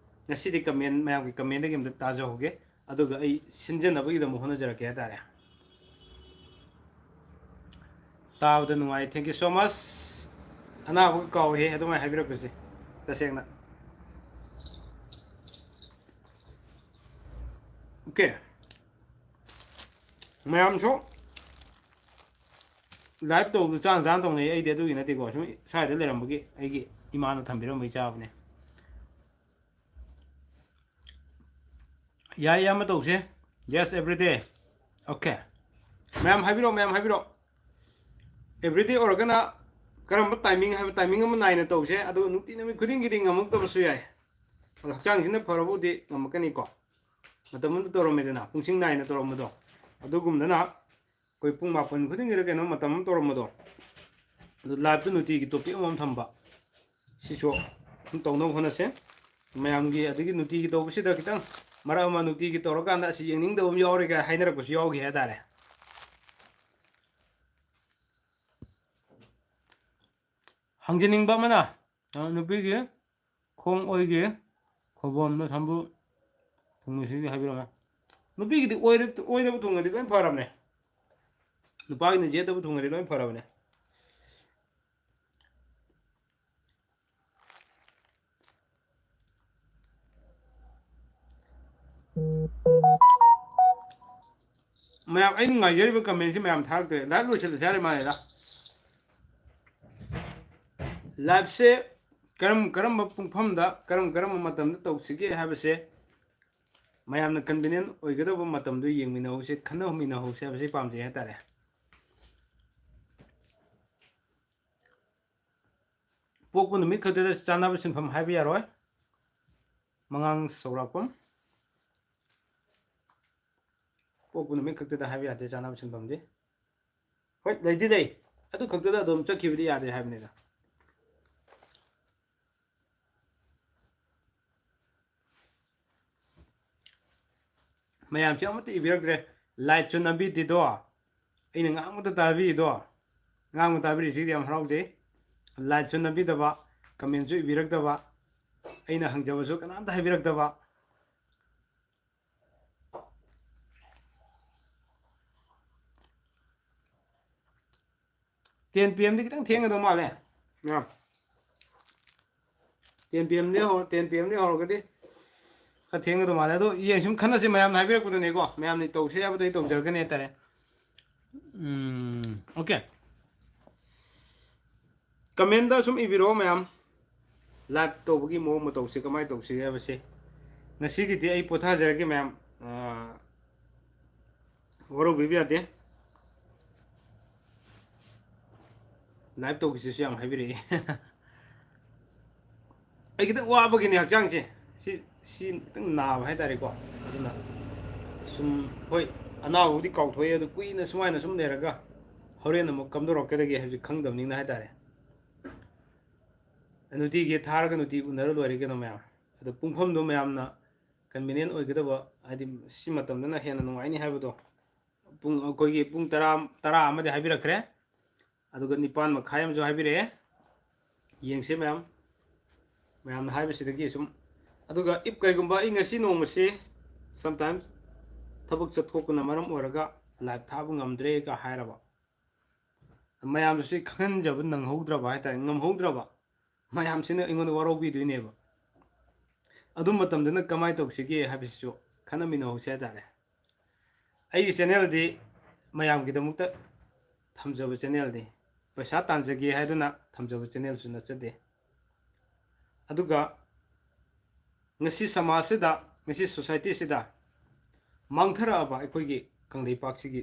Speaker 1: ꯉꯁꯤꯗꯤ ꯀꯃꯦꯟ ꯃꯌꯥꯝꯒꯤ ꯀꯃꯦꯟꯗꯒꯤ ꯑꯝꯇ ꯇꯥꯖꯍꯧꯒꯦ ꯑꯗꯨꯒ ꯑꯩ ꯁꯤꯟꯖꯅꯕꯒꯤꯗꯃꯛ ꯍꯣꯠꯅꯖꯔꯛꯀꯦ ꯍꯥꯏꯇꯥꯔꯦ ꯇꯥꯕꯗ ꯅꯨꯡꯉꯥꯏ ꯊꯦꯡꯛ ꯌꯨ ꯁꯣ ꯃꯁ ꯑꯅꯥꯕꯒ ꯀꯥꯎꯏꯍꯦ ꯑꯗꯨꯃꯥꯏꯅ ꯍꯥꯏꯕꯤꯔꯛꯄꯁꯦ ꯇꯁꯦꯡꯅ ꯑꯣꯀꯦ ꯃꯌꯥꯝꯁꯨ ꯂꯥꯏꯚ ꯇꯧꯕꯗꯨ ꯆꯥꯅ ꯆꯥꯅ ꯇꯧꯅꯩ ꯑꯩꯗꯤ ꯑꯗꯨꯒꯤ ꯅꯠꯇꯦꯀꯣ ꯁꯨꯝ ꯁ꯭ꯋꯥꯏꯗ ꯂꯩꯔꯝꯕꯒꯤ ꯑꯩꯒꯤ ꯏꯃꯥꯅ ꯊꯝꯕꯤꯔꯝꯕꯒꯤ ꯆꯥꯕꯅꯦ ꯌꯥꯏ ꯏꯌꯥꯝꯕ ꯇꯧꯁꯦ ꯌꯦꯁ ꯑꯦꯕ꯭ꯔꯤꯗꯦ ꯑꯣꯀꯦ ꯃꯌꯥꯝ ꯍꯥꯏꯕꯤꯔꯛꯑꯣ ꯃꯌꯥꯝ ꯍꯥꯏꯕꯤꯔꯛꯑꯣ ꯑꯦꯕ꯭ꯔꯤꯗꯦ ꯑꯣꯏꯔꯒꯅ ꯀꯔꯝꯕ ꯇꯥꯏꯃꯤꯡ ꯍꯥꯏꯕ ꯇꯥꯏꯃꯤꯡ ꯑꯃ ꯅꯥꯏꯅ ꯇꯧꯁꯦ ꯑꯗꯨꯒ ꯅꯨꯡꯇꯤ ꯅꯨꯃꯤꯠ ꯈꯨꯗꯤꯡꯒꯤꯗꯤ ꯉꯝꯃꯛꯇꯕꯁꯨ ꯌꯥꯏ ꯑꯗꯣ ꯍꯛꯆꯥꯡꯁꯤꯅ ꯐꯔꯕꯨꯗꯤ ꯉꯝꯃꯛꯀꯅꯤꯀꯣ ꯃꯇꯝ ꯑꯃꯗ ꯇꯧꯔꯝꯃꯦꯗꯅ ꯄꯨꯡꯁꯤꯡ ꯅꯥꯏꯅ ꯇꯧꯔꯝꯕꯗꯣ ꯑꯗꯨꯒꯨꯝꯗꯅ ꯑꯩꯈꯣꯏ ꯄꯨꯡ 9 ꯈꯨꯗꯤꯡꯒꯤꯗ ꯀꯩꯅꯣ ꯃꯇꯝ ꯑꯃ ꯇꯧꯔꯝꯕꯗꯣ ꯑꯗꯨ ꯂꯥꯏꯚꯇꯨ ꯅꯨꯡꯇꯤꯒꯤ ꯇꯣꯄꯤꯛ ꯑꯃꯃꯝ ꯊꯝꯕ ꯁꯤꯁꯨ ꯑꯗꯨꯝ ꯇꯧꯅꯕ ꯍꯣꯠꯅꯁꯦ ꯃꯌꯥꯝꯒꯤ ꯑꯗꯒꯤ ꯅꯨꯡꯇꯤꯒꯤ ꯇꯧꯕꯁꯤꯗ ꯈꯤꯇꯪ ꯃꯔꯛ ꯑꯃ ꯅꯨꯡꯇꯤꯒꯤ ꯇꯧꯔꯀꯥꯟꯗ ꯑꯁꯤ ꯌꯦꯡꯅꯤꯡꯗꯕ ꯑꯃ ꯌꯥꯎꯔꯦꯒ ꯍꯥꯏꯅꯔꯛꯄꯁꯨ ꯌꯥꯎꯈꯤ ꯍꯥꯏꯇꯥꯔꯦ ꯍꯪꯖꯅꯤꯡꯕ ꯑꯃꯅ ꯅꯨꯄꯤꯒꯤ ꯈꯣꯡ ꯑꯣꯏꯒꯤ ꯈꯧꯕꯣꯝꯗ ꯁꯝꯕꯨ ꯊꯨꯡꯕꯁꯤꯒꯤ ꯍꯥꯏꯕꯤꯔꯛꯑꯣ ꯅꯨꯄꯤꯒꯤꯗꯤ ꯑꯣꯏꯗꯕ ꯊꯨꯡꯉꯗꯤ ꯂꯣꯏ ꯐꯔꯕꯅꯦ ꯅꯨꯄꯥꯒꯤꯅ ꯌꯦꯠꯇꯕ ꯊꯨꯡꯉꯗꯤ ꯂꯣꯏ ꯐꯔꯕꯅꯦ ꯃꯌꯥꯝ ꯑꯩꯅ ꯉꯥꯏꯖꯔꯤꯕ ꯀꯃꯦꯟꯁꯤ ꯃꯌꯥꯝ ꯊꯥꯔꯛꯇ꯭ꯔꯦ ꯂꯥꯏꯚ ꯂꯣꯏꯁꯤꯜꯂꯁꯤ ꯍꯥꯏꯔ ꯃꯥꯜꯂꯦꯗ ꯂꯥꯏꯚꯁꯦ ꯀꯔꯝꯕ ꯄꯨꯡꯐꯝꯗ ꯀꯔꯝꯕ ꯃꯇꯝꯗ ꯇꯧꯁꯤꯒꯦ ꯍꯥꯏꯕꯁꯦ ꯃꯌꯥꯝꯅ ꯀꯟꯚꯤꯅꯦꯟ ꯑꯣꯏꯒꯗꯧꯕ ꯃꯇꯝꯗꯨ ꯌꯦꯡꯃꯤꯟꯅꯍꯧꯁꯦ ꯈꯟꯅꯃꯤꯟꯅꯍꯧꯁꯦ ꯍꯥꯏꯕꯁꯤ ꯄꯥꯝꯖꯩ ꯍꯥꯏꯇꯥꯔꯦ ꯄꯣꯛꯄ ꯅꯨꯃꯤꯠ ꯈꯛꯇꯗ ꯆꯥꯅꯕ ꯁꯤꯟꯐꯝ ꯍꯥꯏꯕ ꯌꯥꯔꯣꯏ ꯃꯉꯥꯡ ꯆꯧꯔꯥꯛꯄꯝ ꯄꯣꯛꯄ ꯅꯨꯃꯤꯠ ꯈꯛꯇꯗ ꯍꯥꯏꯕ ꯌꯥꯗꯦ ꯆꯥꯅꯕ ꯁꯤꯟꯐꯝꯗꯤ ꯍꯣꯏ ꯂꯩꯗꯤ ꯂꯩ ꯑꯗꯨ ꯈꯛꯇꯗ ꯑꯗꯨꯝ ꯆꯠꯈꯤꯕꯗꯤ ꯌꯥꯗꯦ ꯍꯥꯏꯕꯅꯤꯗ ꯃꯌꯥꯝꯁꯦ ꯑꯃꯠꯇ ꯏꯕꯤꯔꯛꯇ꯭ꯔꯦ ꯂꯥꯏꯠꯁꯨ ꯅꯝꯕꯤꯗꯦꯗꯣ ꯑꯩꯅ ꯉꯥꯡꯕꯗ ꯇꯥꯕꯤꯔꯤꯗꯣ ꯉꯥꯡꯕ ꯇꯥꯕꯤꯔꯤꯁꯤꯗꯤ ꯌꯥꯝ ꯍꯔꯥꯎꯖꯩ ꯂꯥꯏꯠꯁꯨ ꯅꯝꯕꯤꯗꯕ ꯀꯃꯦꯟꯁꯨ ꯏꯕꯤꯔꯛꯇꯕ ꯑꯩꯅ ꯍꯪꯖꯕꯁꯨ ꯀꯅꯥꯝꯇ ꯍꯥꯏꯕꯤꯔꯛꯇꯕ 10 PM ꯈꯤꯇꯪ ꯊꯦꯡꯒꯗꯧ ꯃꯥꯜꯂꯦ 10 PM 10 PM ꯍꯧꯔꯒꯗꯤ ꯈꯔ ꯊꯦꯡꯒꯗꯧ ꯃꯥꯜꯂꯦ ꯑꯗꯣ ꯌꯦꯡ ꯁꯨꯝ ꯈꯟꯅꯁꯤ ꯃꯌꯥꯝꯅ ꯍꯥꯏꯕꯤꯔꯛꯄꯗꯨꯅꯤꯀꯣ ꯃꯌꯥꯝꯅ ꯇꯧꯁꯦ ꯍꯥꯏꯕꯗꯣ ꯑꯩ ꯇꯧꯖꯔꯛꯀꯅꯤ ꯍꯥꯏꯇꯥꯔꯦ ꯑꯣꯀꯦ ꯀꯃꯦꯟꯗ ꯁꯨꯝ ꯏꯕꯤꯔꯛꯑꯣ ꯃꯌꯥꯝ ꯂꯥꯏꯚ ꯇꯧꯕꯒꯤ ꯃꯑꯣꯡ ꯃꯇꯧꯁꯤ ꯀꯃꯥꯏꯅ ꯇꯧꯁꯤꯒꯦ ꯍꯥꯏꯕꯁꯤ ꯉꯁꯤꯒꯤꯗꯤ ꯑꯩ ꯄꯣꯊꯥꯖꯔꯒꯦ ꯃꯌꯥꯝ ꯋꯥꯔꯧꯕꯤꯕ ꯌꯥꯗꯦ ꯂꯥꯏꯚ ꯇꯧꯈꯤꯁꯤꯁꯨ ꯌꯥꯝ ꯍꯥꯏꯕꯤꯔꯛꯏ ꯑꯩ ꯈꯤꯇꯪ ꯋꯥꯕꯒꯤꯅꯦ ꯍꯛꯆꯥꯡꯁꯦ ꯁꯤ ꯈꯤꯇꯪ ꯅꯥꯕ ꯍꯥꯏꯇꯥꯔꯦꯀꯣ ꯑꯗꯨꯅ ꯁꯨꯝ ꯍꯣꯏ ꯑꯅꯥꯕꯕꯨꯗꯤ ꯀꯥꯎꯊꯣꯛꯑꯦ ꯑꯗꯨ ꯀꯨꯏꯅ ꯁꯨꯃꯥꯏꯅ ꯁꯨꯝ ꯂꯩꯔꯒ ꯍꯣꯔꯦꯟ ꯑꯃꯨꯛ ꯀꯝꯗꯧꯔꯛꯀꯗꯒꯦ ꯍꯥꯏꯕꯁꯤ ꯈꯪꯗꯕꯅꯤꯅ ꯍꯥꯏꯇꯥꯔꯦ ꯅꯨꯡꯇꯤꯒꯤ ꯊꯥꯔꯒ ꯅꯨꯡꯇꯤ ꯎꯅꯔ ꯂꯣꯏꯔꯦ ꯀꯩꯅꯣ ꯃꯌꯥꯝ ꯑꯗꯣ ꯄꯨꯡꯐꯝꯗꯣ ꯃꯌꯥꯝꯅ ꯀꯟꯚꯤꯅꯤꯌꯦꯟ ꯑꯣꯏꯒꯗꯕ ꯍꯥꯏꯗꯤ ꯁꯤ ꯃꯇꯝꯗꯅ ꯍꯦꯟꯅ ꯅꯨꯡꯉꯥꯏꯅꯤ ꯍꯥꯏꯕꯗꯣ ꯄꯨꯡ ꯑꯩꯈꯣꯏꯒꯤ ꯄꯨꯡ ꯇꯔꯥ ꯑꯃꯗꯤ ꯍꯥꯏꯕꯤꯔꯛꯈ꯭ꯔꯦ ꯑꯗꯨꯒ 9:30 ꯑꯃꯁꯨ ꯍꯥꯏꯕꯤꯔꯛꯑꯦ ꯌꯦꯡꯁꯦ ꯃꯌꯥꯝꯅ ꯍꯥꯏꯕꯁꯤꯗꯒꯤ ꯁꯨꯝ ꯑꯗꯨꯒ ꯏꯞ ꯀꯩꯒꯨꯝꯕ ꯑꯩ ꯉꯁꯤ ꯅꯣꯡꯃꯁꯤ ꯁꯝꯇꯥꯏꯝꯁ ꯊꯕꯛ ꯆꯠꯊꯣꯛꯄꯅ ꯃꯔꯝ ꯑꯣꯏꯔꯒ ꯂꯥꯏꯚ ꯊꯥꯕ ꯉꯝꯗ꯭ꯔꯦꯒ ꯍꯥꯏꯔꯕ ꯃꯌꯥꯝꯗꯨꯁꯨ ꯈꯪꯍꯟꯖꯕ ꯅꯪꯍꯧꯗ꯭ꯔꯕ ꯍꯥꯏꯇꯥꯔꯦ ꯉꯝꯍꯧꯗ꯭ꯔꯕ ꯃꯌꯥꯝꯁꯤꯅ ꯑꯩꯉꯣꯟꯗ ꯋꯥꯔꯧꯕꯤꯗꯣꯏꯅꯦꯕ ꯑꯗꯨ ꯃꯇꯝꯗꯅ ꯀꯃꯥꯏꯅ ꯇꯧꯁꯤꯒꯦ ꯍꯥꯏꯕꯁꯤꯁꯨ ꯈꯟꯅꯃꯤꯟꯅꯍꯧꯁꯦ ꯍꯥꯏꯇꯥꯔꯦ ꯑꯩꯒꯤ ꯆꯦꯅꯦꯜꯗꯤ ꯃꯌꯥꯝꯒꯤꯗꯃꯛꯇ ꯊꯝꯖꯕ ꯆꯦꯅꯦꯜꯅꯤ ꯄꯩꯁꯥ ꯇꯥꯟꯖꯒꯦ ꯍꯥꯏꯗꯨꯅ ꯊꯝꯖꯕ ꯆꯦꯅꯦꯜꯁꯨ ꯅꯠꯆꯗꯦ ꯑꯗꯨꯒ ꯉꯁꯤ ꯁꯃꯥꯖꯁꯤꯗ ꯉꯁꯤ ꯁꯣꯁꯥꯏꯇꯤꯁꯤꯗ ꯃꯥꯡꯊꯔꯛꯑꯕ ꯑꯩꯈꯣꯏꯒꯤ ꯀꯪꯂꯩꯄꯥꯛꯁꯤꯒꯤ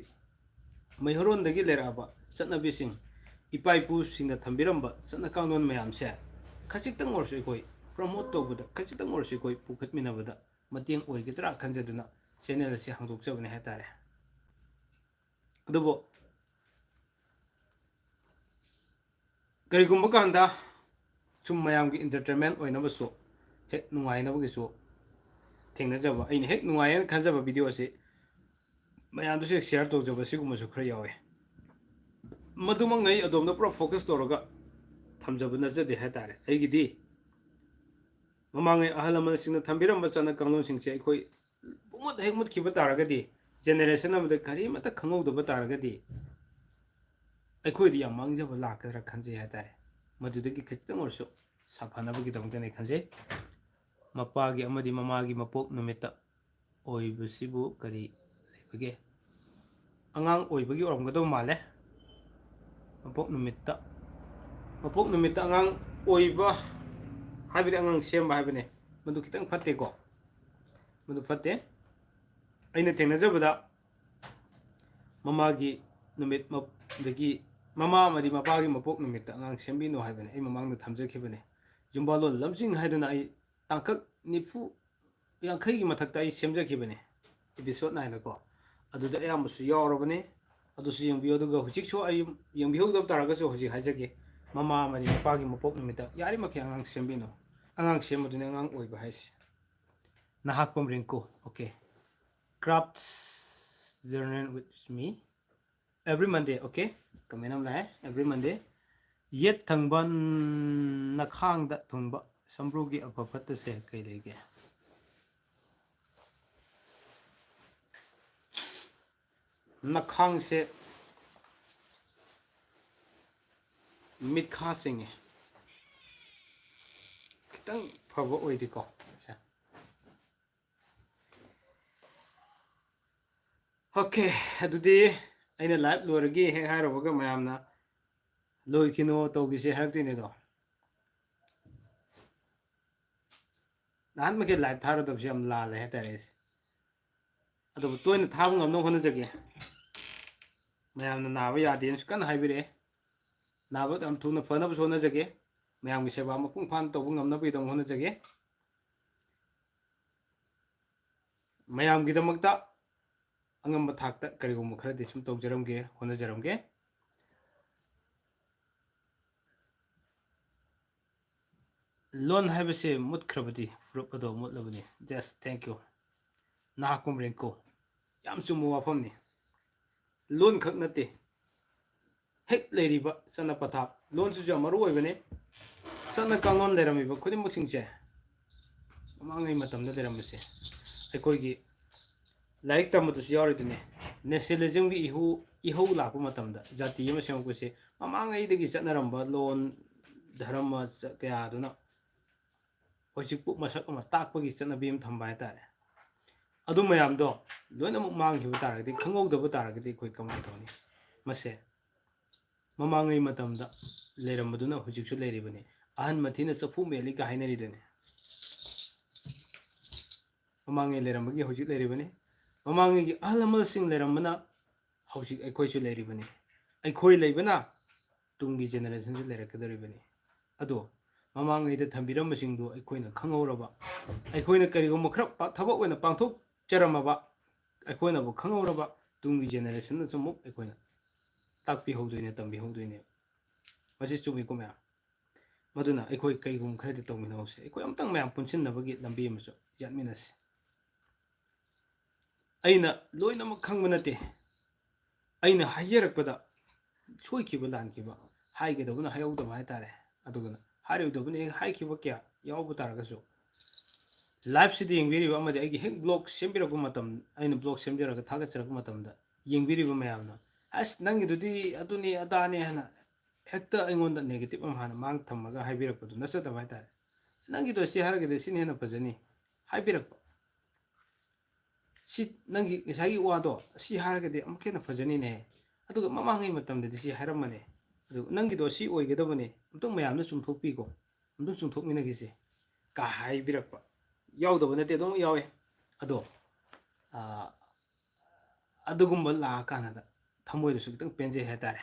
Speaker 1: ꯃꯩꯍꯧꯔꯣꯟꯗꯒꯤ ꯂꯩꯔꯛꯑꯕ ꯆꯠꯅꯕꯤꯁꯤꯡ ꯏꯄꯥ ꯏꯄꯨꯁꯤꯡꯅ ꯊꯝꯕꯤꯔꯝꯕ ꯆꯠꯅ ꯀꯥꯡꯂꯣꯟ ꯃꯌꯥꯝꯁꯦ ꯈꯖꯤꯛꯇꯪ ꯑꯣꯏꯔꯁꯨ ꯑꯩꯈꯣꯏ ꯄ꯭ꯔꯃꯣꯠ ꯇꯧꯕꯗ ꯈꯖꯤꯛꯇꯪ ꯑꯣꯏꯔꯁꯨ ꯑꯩꯈꯣꯏ ꯄꯨꯈꯠꯃꯤꯟꯅꯕꯗ ꯃꯇꯦꯡ ꯑꯣꯏꯒꯗ꯭ꯔꯥ ꯈꯟꯖꯗꯨꯅ ꯆꯦꯅꯦꯜ ꯑꯁꯤ ꯍꯥꯡꯗꯣꯛꯆꯕꯅꯤ ꯍꯥꯏꯇꯥꯔꯦ ꯑꯗꯨꯕꯨ ꯀꯔꯤꯒꯨꯝꯕ ꯀꯥꯟꯗ ꯁꯨꯝ ꯃꯌꯥꯝꯒꯤ ꯏꯟꯇꯔꯇꯦꯟꯃꯦꯟ ꯑꯣꯏꯅꯕꯁꯨ ꯍꯦꯛ ꯅꯨꯡꯉꯥꯏꯅꯕꯒꯤꯁꯨ ꯊꯦꯡꯅꯖꯕ ꯑꯩꯅ ꯍꯦꯛ ꯅꯨꯡꯉꯥꯏꯌꯦꯅ ꯈꯟꯖꯕ ꯚꯤꯗꯤꯑꯣ ꯑꯁꯤ ꯃꯌꯥꯝꯗꯁꯨ ꯍꯦꯛ ꯁꯤꯌꯔ ꯇꯧꯖꯕ ꯁꯤꯒꯨꯝꯕꯁꯨ ꯈꯔ ꯌꯥꯎꯋꯦ ꯃꯗꯨꯃꯛꯅ ꯑꯩ ꯑꯗꯣꯝꯗ ꯄꯨꯔꯥ ꯐꯣꯀꯁ ꯇꯧꯔꯒ ꯊꯝꯖꯕ ꯅꯠꯆꯗꯦ ꯍꯥꯏꯇꯥꯔꯦ ꯑꯩꯒꯤꯗꯤ ꯃꯃꯥꯡꯉꯩ ꯑꯍꯜ ꯂꯃꯟꯁꯤꯡꯅ ꯊꯝꯕꯤꯔꯝꯕ ꯆꯠꯅ ꯀꯥꯡꯂꯣꯟꯁꯤꯡꯁꯦ ꯑꯩꯈꯣꯏ ꯄꯨꯡꯃꯨꯠ ꯍꯦꯛ ꯃꯨꯠꯈꯤꯕ ꯇꯥꯔꯒꯗꯤ ꯖꯦꯅꯦꯔꯦꯁꯟ ꯑꯃꯗ ꯀꯔꯤꯃꯠꯇ ꯈꯪꯍꯧꯗꯕ ꯇꯥꯔꯒꯗꯤ ꯑꯩꯈꯣꯏꯗꯤ ꯌꯥꯝ ꯃꯥꯡꯖꯕ ꯂꯥꯛꯀꯗ꯭ꯔꯥ ꯈꯟꯖꯩ ꯍꯥꯏꯇꯥꯔꯦ ꯃꯗꯨꯗꯒꯤ ꯈꯤꯇꯪ ꯑꯣꯏꯔꯁꯨ ꯁꯥꯐꯅꯕꯒꯤꯗꯃꯛꯇꯅꯤ ꯈꯟꯖꯩ ꯃꯄꯥꯒꯤ ꯑꯃꯗꯤ ꯃꯃꯥꯒꯤ ꯃꯄꯣꯛ ꯅꯨꯃꯤꯠꯇ ꯑꯣꯏꯕꯁꯤꯕꯨ ꯀꯔꯤ ꯂꯩꯕꯒꯦ ꯑꯉꯥꯡ ꯑꯣꯏꯕꯒꯤ ꯑꯣꯏꯔꯝꯒꯗꯕ ꯃꯥꯜꯂꯦ ꯃꯄꯣꯛ ꯅꯨꯃꯤꯠꯇ ꯑꯉꯥꯡ ꯑꯣꯏꯕ ꯍꯥꯏꯕꯗꯤ ꯑꯉꯥꯡ ꯁꯦꯝꯕ ꯍꯥꯏꯕꯅꯦ ꯃꯗꯨ ꯈꯤꯇꯪ ꯐꯠꯇꯦꯀꯣ ꯃꯗꯨ ꯐꯠꯇꯦ ꯑꯩꯅ ꯊꯦꯡꯅꯖꯕꯗ ꯃꯃꯥꯒꯤ ꯅꯨꯃꯤꯠ ꯑꯗꯒꯤ ꯃꯃꯥ ꯑꯃꯗꯤ ꯃꯄꯥꯒꯤ ꯃꯄꯣꯛ ꯅꯨꯃꯤꯠꯇ ꯑꯉꯥꯡ ꯁꯦꯝꯕꯤꯅꯨ ꯍꯥꯏꯕꯅꯤ ꯑꯩ ꯃꯃꯥꯡꯗ ꯊꯝꯖꯈꯤꯕꯅꯤ ꯖꯨꯝꯕꯥꯂꯣꯟ ꯂꯝꯖꯤꯡ ꯍꯥꯏꯗꯨꯅ ꯑꯩ ꯇꯥꯡꯀꯛ 40-50ꯒꯤ ꯃꯊꯛꯇ ꯑꯩ ꯁꯦꯝꯖꯈꯤꯕꯅꯤ ꯑꯦꯄꯤꯁꯣꯠ 9ꯗꯀꯣ ꯑꯗꯨꯗ ꯑꯌꯥꯝꯕꯁꯨ ꯌꯥꯎꯔꯕꯅꯤ ꯑꯗꯨꯁꯨ ꯌꯦꯡꯕꯤꯌꯨ ꯑꯗꯨꯒ ꯍꯧꯖꯤꯛꯁꯨ ꯑꯩ ꯌꯦꯡꯕꯤꯍꯧꯗꯕ ꯇꯥꯔꯒꯁꯨ ꯍꯧꯖꯤꯛ ꯍꯥꯏꯖꯒꯦ ꯃꯃꯥ ꯑꯃꯗꯤ ꯃꯄꯥꯒꯤ ꯃꯄꯣꯛ ꯅꯨꯃꯤꯠꯇ ꯌꯥꯔꯤꯃꯈꯩ ꯑꯉꯥꯡ ꯁꯦꯝꯕꯤꯅꯨ ꯑꯉꯥꯡ ꯁꯦꯝꯕꯗꯨꯅꯤ ꯑꯉꯥꯡ ꯑꯣꯏꯕ ꯍꯥꯏꯁꯦ ꯅꯍꯥꯛꯄꯝ ꯔꯤꯡꯀꯨ okay crafts journal with me every Monday okay ꯀꯃꯦꯟ ꯑꯃ ꯂꯥꯛꯑꯦ every Monday ꯌꯦꯠ ꯊꯪꯕ ꯅꯈꯥꯡꯗ ꯊꯨꯡꯕ ꯁꯝꯕ꯭ꯔꯨꯒꯤ ꯑꯐ ꯐꯠꯇꯁꯦ ꯀꯩ ꯂꯩꯒꯦ ꯅꯈꯥꯡꯁꯦ ꯃꯤꯠꯈꯥ ꯆꯤꯡꯉꯦ ꯈꯤꯇꯪ ꯐꯕ ꯑꯣꯏꯗꯦꯀꯣ ꯑꯣꯀꯦ ꯑꯗꯨꯗꯤ ꯑꯩꯅ ꯂꯥꯏꯚ ꯂꯣꯏꯔꯒꯦ ꯍꯦꯛ ꯍꯥꯏꯔꯨꯕꯒ ꯃꯌꯥꯝꯅ ꯂꯣꯏꯈꯤꯅꯣ ꯇꯧꯈꯤꯁꯦ ꯍꯥꯏꯔꯛꯇꯣꯏꯅꯦꯗꯣ ꯅꯍꯥꯟꯃꯈꯩ ꯂꯥꯏꯚ ꯊꯥꯔꯨꯗꯕꯁꯦ ꯌꯥꯝ ꯂꯥꯜꯂꯦ ꯍꯥꯏꯇꯥꯔꯦ ꯑꯩꯁꯦ ꯑꯗꯨꯕꯨ ꯇꯣꯏꯅ ꯊꯥꯕ ꯉꯝꯅꯕ ꯍꯣꯠꯅꯖꯒꯦ ꯃꯌꯥꯝꯅ ꯅꯥꯕ ꯌꯥꯗꯦꯅꯁꯨ ꯀꯟꯅ ꯍꯥꯏꯕꯤꯔꯛꯑꯦ ꯅꯥꯕ ꯌꯥꯝ ꯊꯨꯅ ꯐꯅꯕꯁꯨ ꯍꯣꯠꯅꯖꯒꯦ ꯃꯌꯥꯝꯒꯤ ꯁꯦꯕꯥ ꯃꯄꯨꯡ ꯐꯥꯅ ꯇꯧꯕ ꯉꯝꯅꯕꯒꯤꯗꯃꯛ ꯍꯣꯠꯅꯖꯒꯦ ꯃꯌꯥꯝꯒꯤꯗꯃꯛꯇ ꯑꯉꯝꯕ ꯊꯥꯛꯇ ꯀꯔꯤꯒꯨꯝꯕ ꯈꯔꯗꯤ ꯁꯨꯝ ꯇꯧꯖꯔꯝꯒꯦ ꯍꯣꯠꯅꯖꯔꯝꯒꯦ ꯂꯣꯟ ꯍꯥꯏꯕꯁꯦ ꯃꯨꯠꯈ꯭ꯔꯕꯗꯤ ꯐꯨꯔꯨꯞ ꯑꯗꯣ ꯃꯨꯠꯂꯕꯅꯤ ꯖꯁ ꯊꯦꯡꯛ ꯌꯨ ꯅꯍꯥꯛꯄꯝ ꯔꯤꯡꯀꯨ ꯌꯥꯝ ꯆꯨꯝꯕ ꯋꯥꯐꯝꯅꯤ ꯂꯣꯟ ꯈꯛ ꯅꯠꯇꯦ ꯍꯦꯛ ꯂꯩꯔꯤꯕ ꯆꯠꯅ ꯄꯊꯥꯞ ꯂꯣꯟꯁꯤꯁꯨ ꯌꯥꯝ ꯃꯔꯨ ꯑꯣꯏꯕꯅꯤ ꯆꯠꯅ ꯀꯥꯡꯂꯣꯟ ꯂꯩꯔꯝꯃꯤꯕ ꯈꯨꯗꯤꯡꯃꯛꯁꯤꯡꯁꯦ ꯃꯃꯥꯡꯉꯩ ꯃꯇꯝꯗ ꯂꯩꯔꯝꯕꯁꯦ ꯑꯩꯈꯣꯏꯒꯤ ꯂꯥꯏꯔꯤꯛ ꯇꯝꯕꯗꯁꯨ ꯌꯥꯎꯔꯤꯗꯨꯅꯤ ꯅꯦꯁꯅꯦꯂꯤꯖꯝꯒꯤ ꯏꯍꯧ ꯂꯥꯛꯄ ꯃꯇꯝꯗ ꯖꯥꯇꯤ ꯑꯃ ꯁꯦꯝꯃꯛꯄꯁꯦ ꯃꯃꯥꯡꯉꯩꯗꯒꯤ ꯆꯠꯅꯔꯝꯕ ꯂꯣꯟ ꯙꯔꯃ ꯀꯌꯥꯗꯨꯅ ꯍꯧꯖꯤꯛꯄꯨ ꯃꯁꯛ ꯑꯃ ꯇꯥꯛꯄꯒꯤ ꯆꯠꯅꯕꯤ ꯑꯃ ꯊꯝꯕ ꯍꯥꯏꯇꯥꯔꯦ ꯑꯗꯨ ꯃꯌꯥꯝꯗꯣ ꯂꯣꯏꯅꯃꯛ ꯃꯥꯡꯈꯤꯕ ꯇꯥꯔꯒꯗꯤ ꯈꯪꯍꯧꯗꯕ ꯇꯥꯔꯒꯗꯤ ꯑꯩꯈꯣꯏ ꯀꯃꯥꯏꯅ ꯇꯧꯅꯤ ꯃꯁꯦ ꯃꯃꯥꯡꯉꯩ ꯃꯇꯝꯗ ꯂꯩꯔꯝꯕꯗꯨꯅ ꯍꯧꯖꯤꯛꯁꯨ ꯂꯩꯔꯤꯕꯅꯤ ꯑꯍꯟ ꯃꯊꯤꯅ ꯆꯐꯨ ꯃꯦꯜꯂꯤꯒ ꯍꯥꯏꯅꯔꯤꯗꯨꯅꯤ ꯃꯃꯥꯡꯉꯩ ꯂꯩꯔꯝꯕꯒꯤ ꯍꯧꯖꯤꯛ ꯂꯩꯔꯤꯕꯅꯤ ꯃꯃꯥꯡꯉꯩꯒꯤ ꯑꯍꯜ ꯂꯃꯟꯁꯤꯡ ꯂꯩꯔꯝꯕꯅ ꯍꯧꯖꯤꯛ ꯑꯩꯈꯣꯏꯁꯨ ꯂꯩꯔꯤꯕꯅꯤ ꯑꯩꯈꯣꯏ ꯂꯩꯕꯅ ꯇꯨꯡꯒꯤ ꯖꯦꯅꯦꯔꯦꯁꯟꯁꯨ ꯂꯩꯔꯛꯀꯗꯧꯔꯤꯕꯅꯤ ꯑꯗꯣ ꯃꯃꯥꯡꯉꯩꯗ ꯊꯝꯕꯤꯔꯝꯕꯁꯤꯡꯗꯨ ꯑꯩꯈꯣꯏꯅ ꯈꯪꯍꯧꯔꯕ ꯑꯩꯈꯣꯏꯅ ꯀꯔꯤꯒꯨꯝꯕ ꯈꯔ ꯊꯕꯛ ꯑꯣꯏꯅ ꯄꯥꯡꯊꯣꯛꯆꯔꯝꯃꯕ ꯑꯩꯈꯣꯏꯅꯕꯨ ꯈꯪꯍꯧꯔꯕ ꯇꯨꯡꯒꯤ ꯖꯦꯅꯦꯔꯦꯁꯟꯗꯁꯨ ꯑꯃꯨꯛ ꯑꯩꯈꯣꯏꯅ ꯇꯥꯛꯄꯤꯍꯧꯗꯣꯏꯅꯦ ꯇꯝꯕꯤꯍꯧꯗꯣꯏꯅꯦ ꯃꯁꯤ ꯆꯨꯝꯃꯤꯀꯣ ꯃꯌꯥꯝ ꯃꯗꯨꯅ ꯑꯩꯈꯣꯏ ꯀꯩꯒꯨꯝꯕ ꯈꯔꯗꯤ ꯇꯧꯃꯤꯟꯅꯧꯁꯦ ꯑꯩꯈꯣꯏ ꯑꯃꯇꯪ ꯃꯌꯥꯝ ꯄꯨꯟꯁꯤꯟꯅꯕꯒꯤ ꯂꯝꯕꯤ ꯑꯃꯁꯨ ꯌꯥꯠꯃꯤꯟꯅꯁꯤ ꯑꯩꯅ ꯂꯣꯏꯅꯃꯛ ꯈꯪꯕ ꯅꯠꯇꯦ ꯑꯩꯅ ꯍꯥꯏꯖꯔꯛꯄꯗ ꯁꯣꯏꯈꯤꯕ ꯂꯥꯟꯈꯤꯕ ꯍꯥꯏꯒꯗꯕꯅ ꯍꯥꯏꯍꯧꯗꯕ ꯍꯥꯏꯇꯥꯔꯦ ꯑꯗꯨꯒ ꯍꯥꯏꯔꯣꯏꯗꯕꯅ ꯍꯥꯏꯈꯤꯕ ꯀꯌꯥ ꯌꯥꯎꯕ ꯇꯥꯔꯒꯁꯨ ꯂꯥꯏꯐꯁꯤꯗ ꯌꯦꯡꯕꯤꯔꯤꯕ ꯑꯃꯗꯤ ꯑꯩꯒꯤ ꯍꯦꯛ ꯕ꯭ꯂꯣꯛ ꯁꯦꯝꯕꯤꯔꯛꯄ ꯃꯇꯝ ꯑꯩꯅ ꯕ꯭ꯂꯣꯛ ꯁꯦꯝꯖꯔꯒ ꯊꯥꯒꯠꯆꯔꯛꯄ ꯃꯇꯝꯗ ꯌꯦꯡꯕꯤꯔꯤꯕ ꯃꯌꯥꯝꯅ ꯑꯁ ꯅꯪꯒꯤꯗꯨꯗꯤ ꯑꯗꯨꯅꯤ ꯑꯗꯥꯅꯤ ꯍꯥꯏꯅ ꯍꯦꯛꯇ ꯑꯩꯉꯣꯟꯗ ꯅꯦꯒꯦꯇꯤꯞ ꯑꯃ ꯍꯥꯟꯅ ꯃꯥꯡ ꯊꯝꯃꯒ ꯍꯥꯏꯕꯤꯔꯛꯄꯗꯨ ꯅꯠꯆꯗꯕ ꯍꯥꯏꯇꯥꯔꯦ ꯅꯪꯒꯤꯗꯣ ꯁꯤ ꯍꯥꯏꯔꯒꯗꯤ ꯁꯤꯅ ꯍꯦꯟꯅ ꯐꯖꯅꯤ ꯍꯥꯏꯕꯤꯔꯛꯄ ꯁꯤ ꯅꯪꯒꯤ ꯉꯁꯥꯏꯒꯤ ꯋꯥꯗꯣ ꯁꯤ ꯍꯥꯏꯔꯒꯗꯤ ꯑꯃꯨꯛ ꯍꯦꯟꯅ ꯐꯖꯅꯤꯅꯦ ꯑꯗꯨꯒ ꯃꯃꯥꯡꯉꯩ ꯃꯇꯝꯗꯗꯤ ꯁꯤ ꯍꯥꯏꯔꯝꯕꯅꯦ ꯑꯗꯨ ꯅꯪꯒꯤꯗꯣ ꯁꯤ ꯑꯣꯏꯒꯗꯕꯅꯦ ꯑꯝꯇꯪ ꯃꯌꯥꯝꯅ ꯆꯨꯝꯊꯣꯛꯄꯤꯀꯣ ꯑꯝꯇꯪ ꯆꯨꯝꯊꯣꯛꯃꯤꯟꯅꯈꯤꯁꯦ ꯀꯥ ꯍꯥꯏꯕꯤꯔꯛꯄ ꯌꯥꯎꯗꯕ ꯅꯠꯇꯦ ꯑꯗꯨꯝ ꯌꯥꯎꯋꯦ ꯑꯗꯣ ꯑꯗꯨꯒꯨꯝꯕ ꯂꯥꯛꯑꯀꯥꯟꯗ ꯊꯃꯣꯏꯗꯁꯨ ꯈꯤꯇꯪ ꯄꯦꯟꯖꯩ ꯍꯥꯏꯇꯥꯔꯦ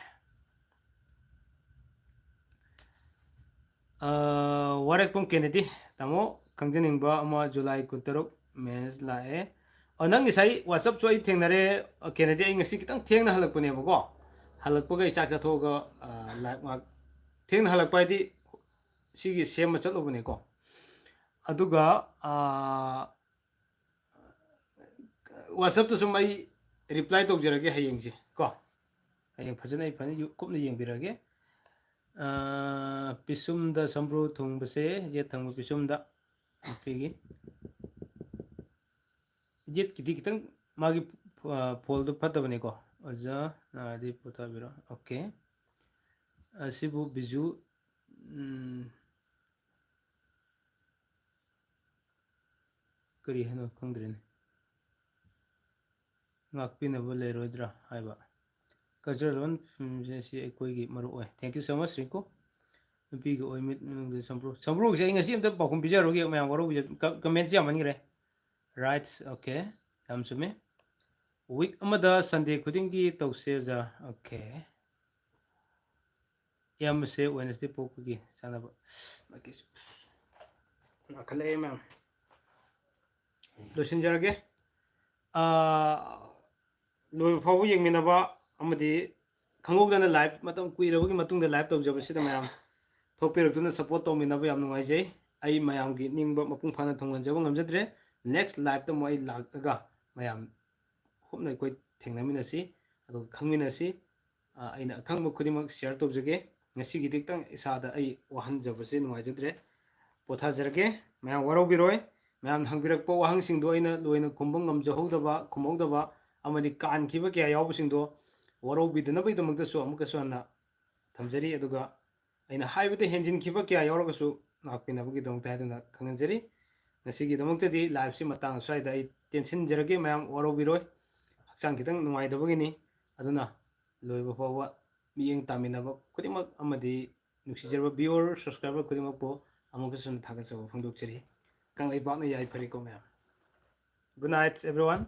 Speaker 1: ꯋꯥꯔꯦꯛꯄꯝ ꯀꯦꯅꯦꯗꯤ ꯇꯥꯃꯣ ꯈꯪꯖꯅꯤꯡꯕ ꯑꯃ ꯖꯨꯂꯥꯏ 13 ꯃꯦꯁ ꯂꯥꯛꯑꯦ ꯅꯪ ꯉꯁꯥꯏ ꯋꯥꯆꯞꯁꯨ ꯑꯩ ꯊꯦꯡꯅꯔꯦ ꯀꯦꯅꯦꯗꯤ ꯑꯩ ꯉꯁꯤ ꯈꯤꯇꯪ ꯊꯦꯡꯅ ꯍꯜꯂꯛꯄꯅꯦꯕꯀꯣ ꯍꯜꯂꯛꯄꯒ ꯑꯩ ꯆꯥꯛ ꯆꯥꯊꯣꯛꯑꯒ ꯂꯥꯏꯚ ꯉꯥꯛ ꯊꯦꯡꯅ ꯍꯜꯂꯛꯄ ꯍꯥꯏꯗꯤ ꯁꯤꯒꯤ ꯁꯦꯝꯕ ꯆꯠꯂꯨꯕꯅꯦꯀꯣ ꯑꯗꯨꯒ ꯋꯥꯆꯞꯇ ꯁꯨꯝ ꯑꯩ ꯔꯤꯄ꯭ꯂꯥꯏ ꯇꯧꯖꯔꯒꯦ ꯍꯌꯦꯡꯁꯦ ꯀꯣ ꯍꯌꯦꯡ ꯐꯖꯅ ꯑꯩ ꯐꯖꯅ ꯀꯨꯞꯅ ꯌꯦꯡꯕꯤꯔꯒꯦ ꯄꯤꯁꯨꯝꯗ ꯁꯝꯕ꯭ꯔꯨ ꯊꯨꯡꯕꯁꯦ ꯌꯦꯠ ꯊꯪꯕ ꯄꯤꯁꯨꯝꯗ ꯅꯨꯄꯤꯒꯤ ꯌꯦꯠꯀꯤꯗꯤ ꯈꯤꯇꯪ ꯃꯥꯒꯤ ꯐꯣꯜꯗꯣ ꯐꯠꯇꯕꯅꯤꯀꯣ ꯑꯣꯖꯥ ꯅꯥꯔꯗꯤ ꯄꯣꯊꯥꯕꯤꯔꯣ ꯑꯣꯀꯦ ꯑꯁꯤꯕꯨ ꯕꯤꯖꯨ ꯀꯔꯤ ꯍꯥꯏꯅꯣ ꯈꯪꯗ꯭ꯔꯦꯅꯦ ꯉꯥꯛꯄꯤꯅꯕ ꯂꯩꯔꯣꯏꯗ꯭ꯔꯥ ꯍꯥꯏꯕ ꯀꯜꯆꯔꯦꯜ ꯐꯤꯂꯝꯁꯦ ꯁꯤ ꯑꯩꯈꯣꯏꯒꯤ ꯃꯔꯨ ꯑꯣꯏ ꯊꯦꯡꯛ ꯌꯨ ꯁꯣ ꯃꯆ ꯔꯤꯡꯀꯨ ꯅꯨꯄꯤꯒꯤ ꯑꯣꯏ ꯃꯤꯠ ꯃꯅꯨꯡꯗ ꯁꯝꯕ꯭ꯔꯨꯒꯤꯁꯦ ꯑꯩ ꯉꯁꯤ ꯑꯝꯇ ꯄꯥꯎꯈꯨꯝ ꯄꯤꯖꯔꯨꯒꯦ ꯃꯌꯥꯝ ꯋꯥꯔꯧꯕꯤꯖ ꯀꯃꯦꯟꯠꯁꯦ ꯌꯥꯝꯃꯟꯈ꯭ꯔꯦ ꯔꯥꯏꯠꯁ ꯑꯣꯀꯦ ꯌꯥꯝ ꯆꯨꯝꯃꯦ ꯋꯤꯛ ꯑꯃꯗ ꯁꯟꯗꯦ ꯈꯨꯗꯤꯡꯒꯤ ꯇꯧꯁꯦ ꯑꯣꯖꯥ ꯑꯣꯀꯦ ꯏꯌꯥꯝꯕꯁꯦ ꯋꯦꯅꯁꯗꯦ ꯄꯣꯛꯄꯒꯤ ꯆꯥꯟꯅꯕ ꯂꯥꯛꯈꯠꯂꯛꯑꯦ ꯃꯌꯥꯝ ꯂꯣꯏꯁꯤꯟꯖꯔꯒꯦ ꯂꯣꯏꯕ ꯐꯥꯎꯕ ꯌꯦꯡꯃꯤꯟꯅꯕ ꯑꯃꯗꯤ ꯈꯪꯍꯧꯗꯅ ꯂꯥꯏꯚ ꯃꯇꯝ ꯀꯨꯏꯔꯕꯒꯤ ꯃꯇꯨꯡꯗ ꯂꯥꯏꯚ ꯇꯧꯖꯕꯁꯤꯗ ꯃꯌꯥꯝ ꯊꯣꯛꯄꯤꯔꯛꯇꯨꯅ ꯁꯞꯄꯣꯔꯠ ꯇꯧꯃꯤꯟꯅꯕ ꯌꯥꯝ ꯅꯨꯡꯉꯥꯏꯖꯩ ꯑꯩ ꯃꯌꯥꯝꯒꯤ ꯅꯤꯡꯕ ꯃꯄꯨꯡ ꯐꯥꯅ ꯊꯨꯡꯍꯟꯖꯕ ꯉꯝꯖꯗ꯭ꯔꯦ ꯅꯦꯛꯁ ꯂꯥꯏꯚꯇ ꯑꯃꯨꯛ ꯑꯩ ꯂꯥꯛꯑꯒ ꯃꯌꯥꯝ ꯍꯨꯞꯅ ꯑꯩꯈꯣꯏ ꯊꯦꯡꯅꯃꯤꯟꯅꯁꯤ ꯑꯗꯨꯒ ꯈꯪꯃꯤꯟꯅꯁꯤ ꯑꯩꯅ ꯑꯈꯪꯕ ꯈꯨꯗꯤꯡꯃꯛ ꯁꯤꯌꯔ ꯇꯧꯖꯒꯦ ꯉꯁꯤꯒꯤꯗꯤ ꯈꯤꯇꯪ ꯏꯁꯥꯗ ꯑꯩ ꯋꯥꯍꯟꯖꯕꯁꯦ ꯅꯨꯡꯉꯥꯏꯖꯗ꯭ꯔꯦ ꯄꯣꯊꯥꯖꯔꯒꯦ ꯃꯌꯥꯝ ꯋꯥꯔꯧꯕꯤꯔꯣꯏ ꯃꯌꯥꯝꯅ ꯍꯪꯕꯤꯔꯛꯄ ꯋꯥꯍꯪꯁꯤꯡꯗꯣ ꯑꯩꯅ ꯂꯣꯏꯅ ꯈꯨꯝꯕ ꯉꯝꯖꯍꯧꯗꯕ ꯈꯨꯝꯍꯧꯗꯕ ꯑꯃꯗꯤ ꯀꯥꯟꯈꯤꯕ ꯀꯌꯥ ꯌꯥꯎꯕꯁꯤꯡꯗꯣ ꯋꯥꯔꯧꯕꯤꯗꯅꯕꯒꯤꯗꯃꯛꯇꯁꯨ ꯑꯃꯨꯛꯀꯁꯨ ꯍꯟꯅ ꯊꯝꯖꯔꯤ ꯑꯗꯨꯒ ꯑꯩꯅ ꯍꯥꯏꯕꯗ ꯍꯦꯟꯖꯤꯟꯈꯤꯕ ꯀꯌా ꯌꯥꯎꯔꯒꯁꯨ ꯉꯥꯛꯄꯤꯅꯕꯒꯤꯗꯃꯛꯇ ꯍꯥꯏꯗꯨꯅ ꯈꯪꯍꯟꯖꯔꯤ ꯉꯁꯤꯒꯤꯗꯃꯛꯇꯗꯤ ꯂꯥꯏꯚꯁꯤ ꯃꯇꯥꯡ ꯑꯁ꯭ꯋꯥꯏꯗ ꯑꯩ ꯇꯦꯟꯁꯤꯟꯖꯔꯒꯦ ꯃꯌꯥꯝ ꯋꯥꯔꯧꯕꯤꯔꯣꯏ ꯍꯛꯆꯥꯡ ꯈꯤꯇꯪ ꯅꯨꯡꯉꯥꯏꯇꯕꯒꯤꯅꯤ ꯑꯗꯨꯅ ꯂꯣꯏꯕ ꯐꯥꯎꯕ ꯃꯤꯠꯌꯦꯡ ꯇꯥꯃꯤꯟꯅꯕ ꯈꯨꯗꯤꯡꯃꯛ ꯑꯃꯗꯤ ꯅꯨꯡꯁꯤꯖꯔꯕ ꯚꯤꯌꯨꯋꯔ ꯁꯕꯁꯀ꯭ꯔꯥꯏꯕꯔ ꯈꯨꯗꯤꯡꯃꯛꯄꯨ ꯑꯃꯨꯛꯀꯁꯨ ꯊꯥꯒꯠꯆꯕ ꯐꯣꯡꯗꯣꯛꯆꯔꯤ ꯀꯪꯂꯩꯄꯥꯛꯅ ꯌꯥꯏꯐꯔꯤꯀꯣ ꯃꯌꯥꯝ ꯒꯨꯗ ꯅꯥꯏꯠ ꯑꯦꯚ꯭ꯔꯤꯋꯥꯟ